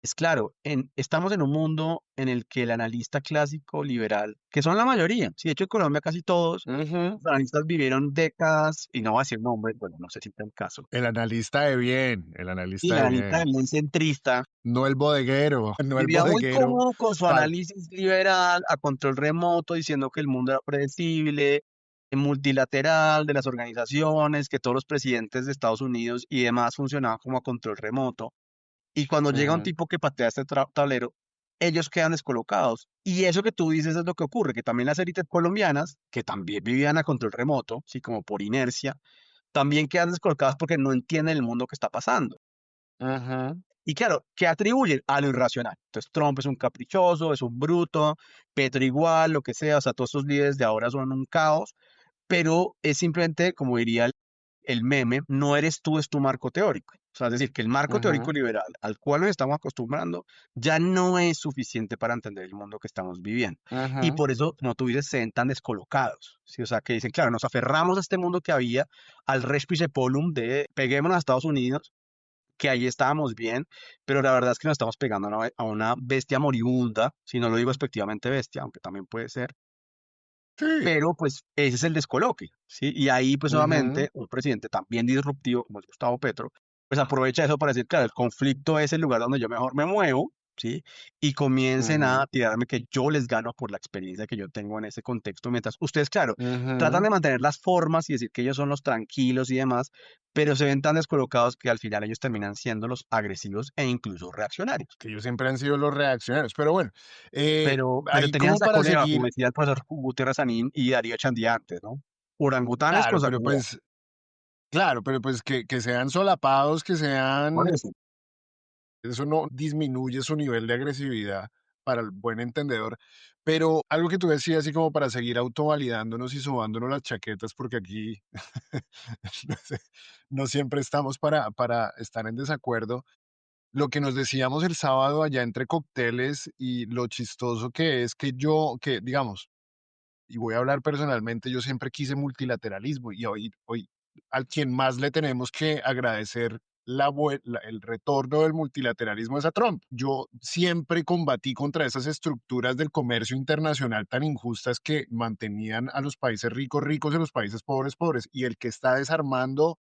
C: es claro, estamos en un mundo en el que el analista clásico liberal, que son la mayoría, sí, de hecho en Colombia casi todos,
A: ujú.
C: los analistas vivieron décadas, y no voy a decir nombres, bueno, no sé si está el caso,
A: El analista de bien, el
C: y
A: analista
C: el
A: de
C: analista
A: bien.
C: bien centrista
A: No el bodeguero, no el
C: vivía muy
A: bodeguero.
C: cómodo con su
A: pa-
C: análisis liberal a control remoto, diciendo que el mundo era predecible, multilateral, de las organizaciones, que todos los presidentes de Estados Unidos y demás funcionaban como a control remoto. Y cuando llega un
A: Ujú,
C: tipo que patea este tablero, ellos quedan descolocados. Y eso que tú dices es lo que ocurre, que también las élites colombianas, que también vivían a control remoto, sí, como por inercia, también quedan descolocadas porque no entienden el mundo que está pasando.
A: ujú,
C: Y claro, ¿qué atribuyen? A lo irracional. Entonces, Trump es un caprichoso, es un bruto, Petro igual, lo que sea, o sea, todos estos líderes de ahora son un caos, pero es simplemente, como diría el meme, no eres tú, es tu marco teórico. O sea, es decir, que el marco teórico
A: ujú,
C: liberal al cual nos estamos acostumbrando ya no es suficiente para entender el mundo que estamos viviendo. Y
A: ujú,
C: por eso, como tú dices, se ven tan descolocados. ¿Sí? O sea, que dicen, claro, nos aferramos a este mundo que había, al respice polum de peguémonos a Estados Unidos, que ahí estábamos bien, pero la verdad es que nos estamos pegando a una bestia moribunda, si no lo digo efectivamente bestia, aunque también puede ser,
A: sí,
C: pero pues ese es el descoloque, ¿sí? Y ahí pues
A: ujú,
C: nuevamente un presidente también disruptivo como es Gustavo Petro, pues aprovecha eso para decir, claro, el conflicto es el lugar donde yo mejor me muevo, ¿sí? Y comiencen
A: ujú,
C: a tirarme que yo les gano por la experiencia que yo tengo en ese contexto, mientras ustedes, claro, tratan
A: ujú.
C: de mantener las formas y decir que ellos son los tranquilos y demás, pero se ven tan descolocados que al final ellos terminan siendo los agresivos e incluso reaccionarios.
A: Que ellos siempre han sido los reaccionarios. Pero bueno,
C: Pero
A: ahí
C: tenían
A: como
C: esa
A: para
C: culebra, como
A: seguir,
C: decía el profesor Gutiérrez Sanín y Darío Chandía antes, ¿no? Orangutanes con
A: claro, pero
C: sangría.
A: pues, claro, pero pues que sean solapados, que
C: Por
A: sean,
C: eso.
A: eso no disminuye su nivel de agresividad para el buen entendedor. Pero algo que tú decías, así como para seguir autovalidándonos y sobándonos las chaquetas, porque aquí no sé, no siempre estamos para estar en desacuerdo. Lo que nos decíamos el sábado allá entre cócteles y lo chistoso que es que yo, que digamos, y voy a hablar personalmente, yo siempre quise multilateralismo y hoy al quien más le tenemos que agradecer el retorno del multilateralismo es a Trump. Yo siempre combatí contra esas estructuras del comercio internacional tan injustas que mantenían a los países ricos ricos y a los países pobres pobres. Y el que está desarmando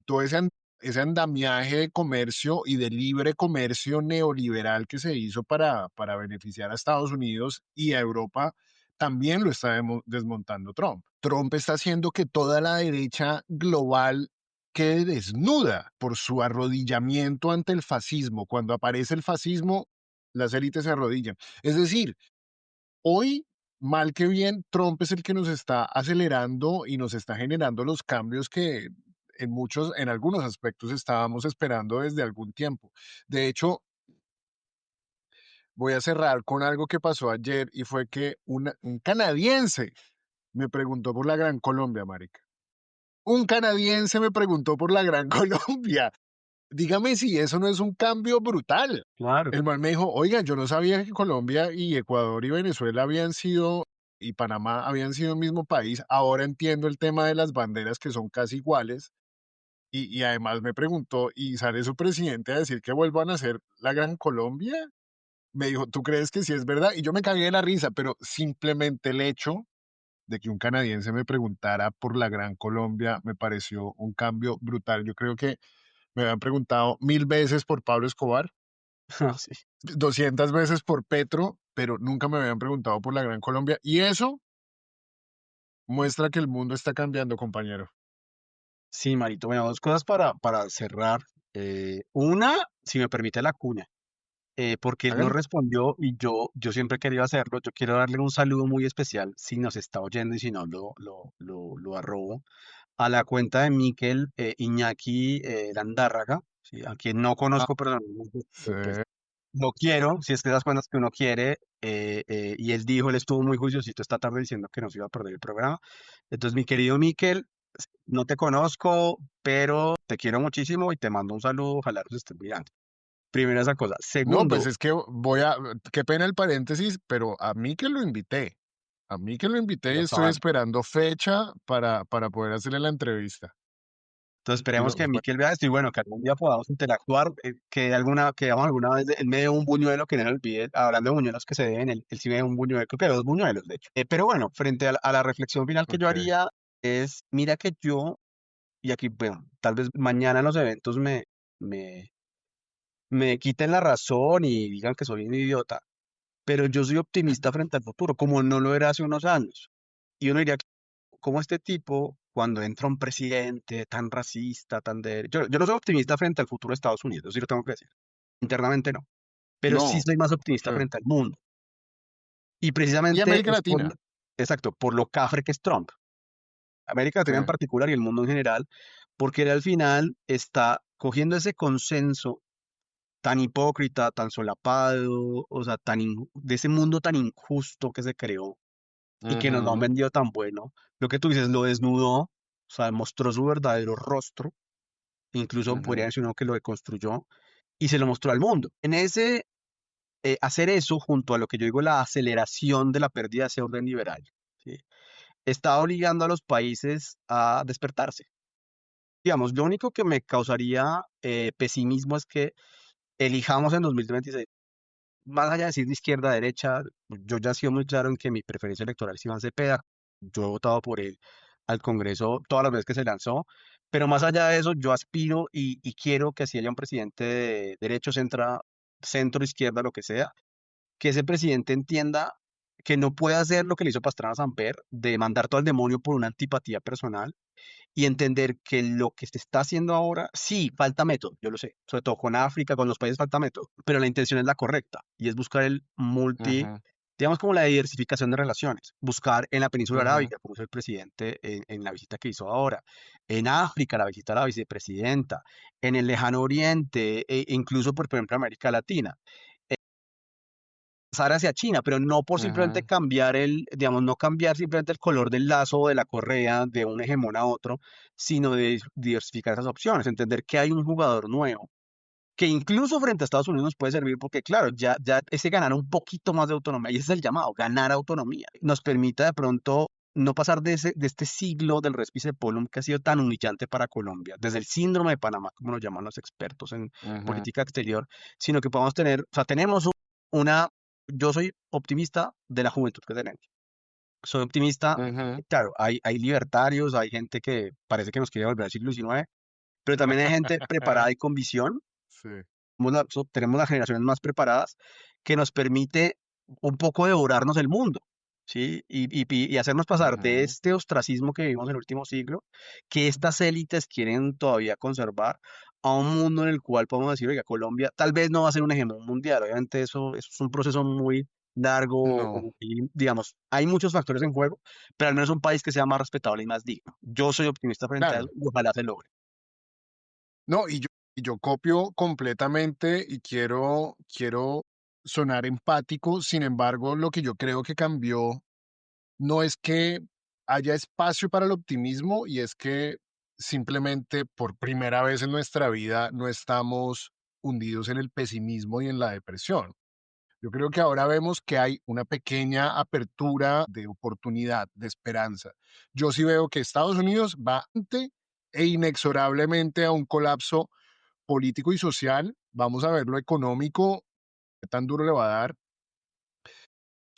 A: todo ese andamiaje de comercio y de libre comercio neoliberal que se hizo para beneficiar a Estados Unidos y a Europa, también lo está desmontando Trump. Trump está haciendo que toda la derecha global quede desnuda por su arrodillamiento ante el fascismo. Cuando aparece el fascismo, las élites se arrodillan. Es decir, hoy, mal que bien, Trump es el que nos está acelerando y nos está generando los cambios que en algunos aspectos estábamos esperando desde algún tiempo. De hecho, voy a cerrar con algo que pasó ayer y fue que un canadiense me preguntó por la Gran Colombia, marica. Un canadiense me preguntó por la Gran Colombia. Dígame si eso no es un cambio brutal.
C: Claro.
A: El man me dijo, oiga, yo no sabía que Colombia y Ecuador y Venezuela habían sido, y Panamá habían sido el mismo país. Ahora entiendo el tema de las banderas que son casi iguales. Y además me preguntó, ¿y sale su presidente a decir que vuelvan a ser la Gran Colombia? Me dijo, ¿tú crees que sí es verdad? Y yo me cagué de la risa, pero simplemente el hecho de que un canadiense me preguntara por la Gran Colombia me pareció un cambio brutal. Yo creo que me habían preguntado 1000 veces por Pablo Escobar,
C: Sí.
A: 200 veces por Petro, pero nunca me habían preguntado por la Gran Colombia. Y eso Muestra que el mundo está cambiando, compañero.
C: Sí, Marito. Bueno, dos cosas para cerrar. Una, si me permite la cuña, porque él no
A: Hágale.
C: respondió y yo siempre he querido hacerlo. Yo quiero darle un saludo muy especial si nos está oyendo y si no lo arrobo a la cuenta de Miquel Iñaki Landárraga, ¿sí? A quien no
A: Ah,
C: conozco personalmente,
A: sí.
C: pero pues lo quiero, si es que esas cuentas que uno quiere, y él dijo, él estuvo muy juiciosito esta tarde diciendo que no se iba a perder el programa. Entonces, mi querido Miquel, no te conozco, pero te quiero muchísimo y te mando un saludo, ojalá los estés mirando. Primera esa cosa.
A: No, pues
C: Segundo,
A: es que qué pena el paréntesis, pero a mí que lo invité. A mí que lo invité y
C: lo
A: estoy
C: estaba.
A: esperando fecha para poder hacerle la entrevista.
C: Entonces esperemos
A: Lo,
C: que
A: bueno,
C: Miquel vea esto y bueno, que algún día podamos interactuar, que hagamos alguna vez, él me dio un buñuelo que no le olvide, hablando de buñuelos que se deben, él sí me dio un buñuelo, creo que dos buñuelos, de hecho. Pero bueno, frente a la reflexión final que yo
A: ok.
C: haría es, mira que yo, y aquí, bueno, tal vez mañana en los eventos me, me quiten la razón y digan que soy un idiota, pero yo soy optimista frente al futuro, como no lo era hace unos años. Y uno diría, como este tipo, cuando entra un presidente tan racista, tan de... Yo no soy optimista frente al futuro de Estados Unidos, sí lo tengo que decir. Internamente no. Pero sí
A: No,
C: soy más optimista
A: sí.
C: frente al mundo. Y
A: Y
C: precisamente
A: América
C: es por,
A: Latina.
C: exacto, por lo cafre que es Trump. América
A: Sí.
C: Latina en particular y el mundo en general, porque él al final está cogiendo ese consenso tan hipócrita, tan solapado, o sea, de ese mundo tan injusto que se creó y que nos lo han
A: Ujú,
C: vendido tan bueno. Lo que tú dices, lo desnudó, o sea, mostró su verdadero rostro, incluso podría
A: ujú,
C: decir uno que lo deconstruyó y se lo mostró al mundo. En ese hacer eso, junto a lo que yo digo, la aceleración de la pérdida de ese orden liberal, ¿sí? Está obligando a los países a despertarse. Digamos, lo único que me causaría pesimismo es que elijamos en 2026, más allá de decir de izquierda a derecha, yo ya he sido muy claro en que mi preferencia electoral es Iván Cepeda. Yo he votado por él al Congreso todas las veces que se lanzó, pero más allá de eso, yo aspiro y quiero que si haya un presidente de derecho, centro, izquierda, lo que sea, que ese presidente entienda que no puede hacer lo que le hizo Pastrana Samper, de mandar todo al demonio por una antipatía personal, y entender que lo que se está haciendo ahora, sí, falta método, yo lo sé, sobre todo con África, con los países falta método, pero la intención es la correcta y es buscar
A: ujú,
C: digamos como la diversificación de relaciones, buscar en la península
A: ujú,
C: arábica, como es el presidente en la visita que hizo ahora, en África, la visita a la vicepresidenta, en el lejano oriente, e incluso por ejemplo, América Latina pasar hacia China, pero no por simplemente
A: ujú.
C: cambiar digamos, no cambiar simplemente el color del lazo o de la correa de un hegemón a otro, sino de diversificar esas opciones, entender que hay un jugador nuevo, que incluso frente a Estados Unidos nos puede servir porque, claro, ya ese ganar un poquito más de autonomía, y ese es el llamado, ganar autonomía, nos permita de pronto no pasar de este siglo del respice polum que ha sido tan humillante para Colombia, desde el síndrome de Panamá, como lo llaman los expertos en
A: Ujú,
C: política exterior, sino que podamos tener, o sea, tenemos una, yo soy optimista de la juventud que tenemos. Soy optimista,
A: ujú.
C: claro, hay libertarios, hay gente que parece que nos quiere volver al siglo XIX, pero también hay gente preparada y con visión.
A: Sí,
C: Tenemos las generaciones más preparadas que nos permite un poco devorarnos el mundo, ¿sí? Y hacernos pasar de
A: ujú.
C: este ostracismo que vivimos en el último siglo, que estas élites quieren todavía conservar, a un mundo en el cual podemos decir, oiga, Colombia tal vez no va a ser un hegemón mundial, obviamente eso es un proceso muy largo,
A: No,
C: y, digamos, hay muchos factores en juego, pero al menos un país que sea más respetable y más digno. Yo soy optimista frente a eso
A: claro.
C: y ojalá se logre.
A: No, y yo copio completamente y quiero sonar empático. Sin embargo, lo que yo creo que cambió no es que haya espacio para el optimismo, y es que simplemente por primera vez en nuestra vida no estamos hundidos en el pesimismo y en la depresión. Yo creo que ahora vemos que hay una pequeña apertura de oportunidad, de esperanza. Yo sí veo que Estados Unidos va inexorablemente a un colapso político y social. Vamos a ver lo económico, qué tan duro le va a dar.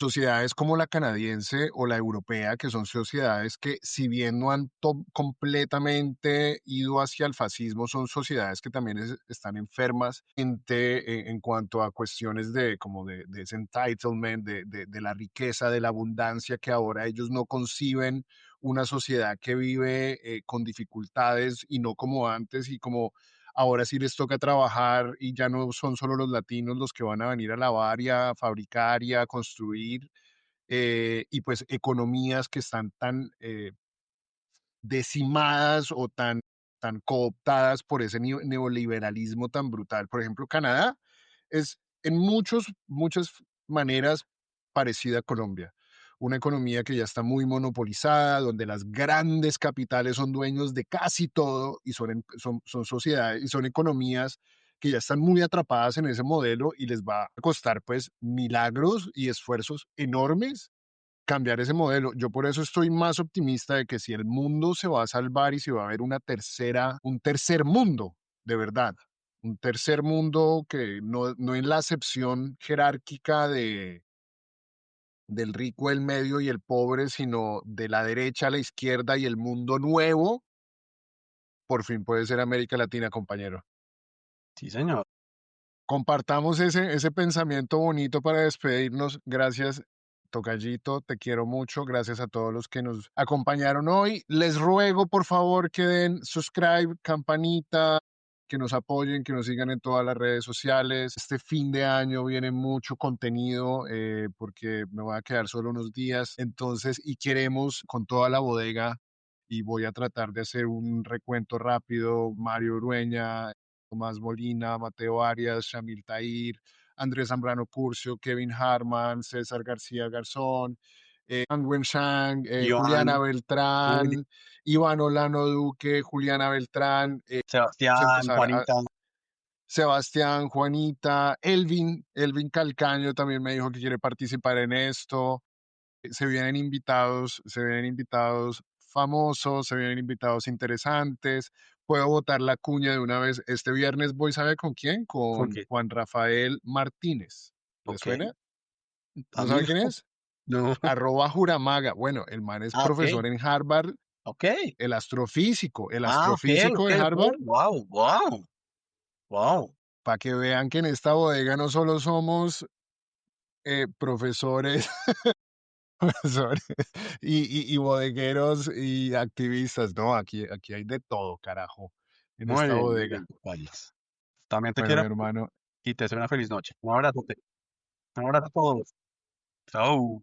A: sociedades como la canadiense o la europea, que son sociedades que, si bien no han completamente ido hacia el fascismo, son sociedades que también están enfermas en cuanto a cuestiones de, como de ese entitlement, de la riqueza, de la abundancia, que ahora ellos no conciben una sociedad que vive con dificultades y no como antes y como ahora sí les toca trabajar y ya no son solo los latinos los que van a venir a lavar y a fabricar y a construir, y pues economías que están tan decimadas o tan cooptadas por ese neoliberalismo tan brutal. Por ejemplo, Canadá es en muchas maneras parecida a Colombia. Una economía que ya está muy monopolizada, donde las grandes capitales son dueños de casi todo y son sociedades y son economías que ya están muy atrapadas en ese modelo y les va a costar pues milagros y esfuerzos enormes cambiar ese modelo. Yo por eso estoy más optimista de que si el mundo se va a salvar y si va a haber un tercer mundo, de verdad, un tercer mundo que no en la acepción jerárquica del rico, el medio y el pobre, sino de la derecha a la izquierda y el mundo nuevo, por fin puede ser América Latina, compañero.
C: Sí, señor.
A: Compartamos ese pensamiento bonito para despedirnos. Gracias, Tocallito, te quiero mucho. Gracias a todos los que nos acompañaron hoy. Les ruego, por favor, que den subscribe, campanita, que nos apoyen, que nos sigan en todas las redes sociales. Este fin de año viene mucho contenido porque me voy a quedar solo unos días. Entonces, y queremos con toda la bodega, y voy a tratar de hacer un recuento rápido, Mario Urueña, Tomás Molina, Mateo Arias, Shamil Tahir, Andrés Zambrano Curcio, Kevin Harman, César García Garzón, Wang Wenshang, Juliana
C: Iván, Juli,
A: Beltrán, Iván Olano Duque, Juliana Beltrán, vamos a
C: Sebastián,
A: empezar a
C: Juanita.
A: Sebastián, Juanita, Elvin Calcaño también me dijo que quiere participar en esto. Se vienen invitados famosos, se vienen invitados interesantes. Puedo botar la cuña de una vez. Este viernes voy, ¿sabe con quién?
C: ¿Con
A: Con
C: qué?
A: Juan Rafael Martínez. ¿Le
C: Ok.
A: suena? ¿No sabe quién
C: Amigo.
A: es?
C: No.
A: Arroba Juramaga. Bueno, el man es
C: Ah, ok.
A: profesor en Harvard,
C: Ok.
A: el
C: Ah, ok,
A: astrofísico
C: ok,
A: de
C: ok.
A: Harvard,
C: Wow, wow, wow.
A: para que vean que en esta bodega no solo somos profesores, profesores y bodegueros y activistas, no, aquí hay de todo, carajo, en esta
C: Muy
A: bodega.
C: bien, Valles. También te
A: Bueno, mi
C: quiero
A: hermano,
C: y te deseo una feliz noche. Un abrazo a todos. Chao.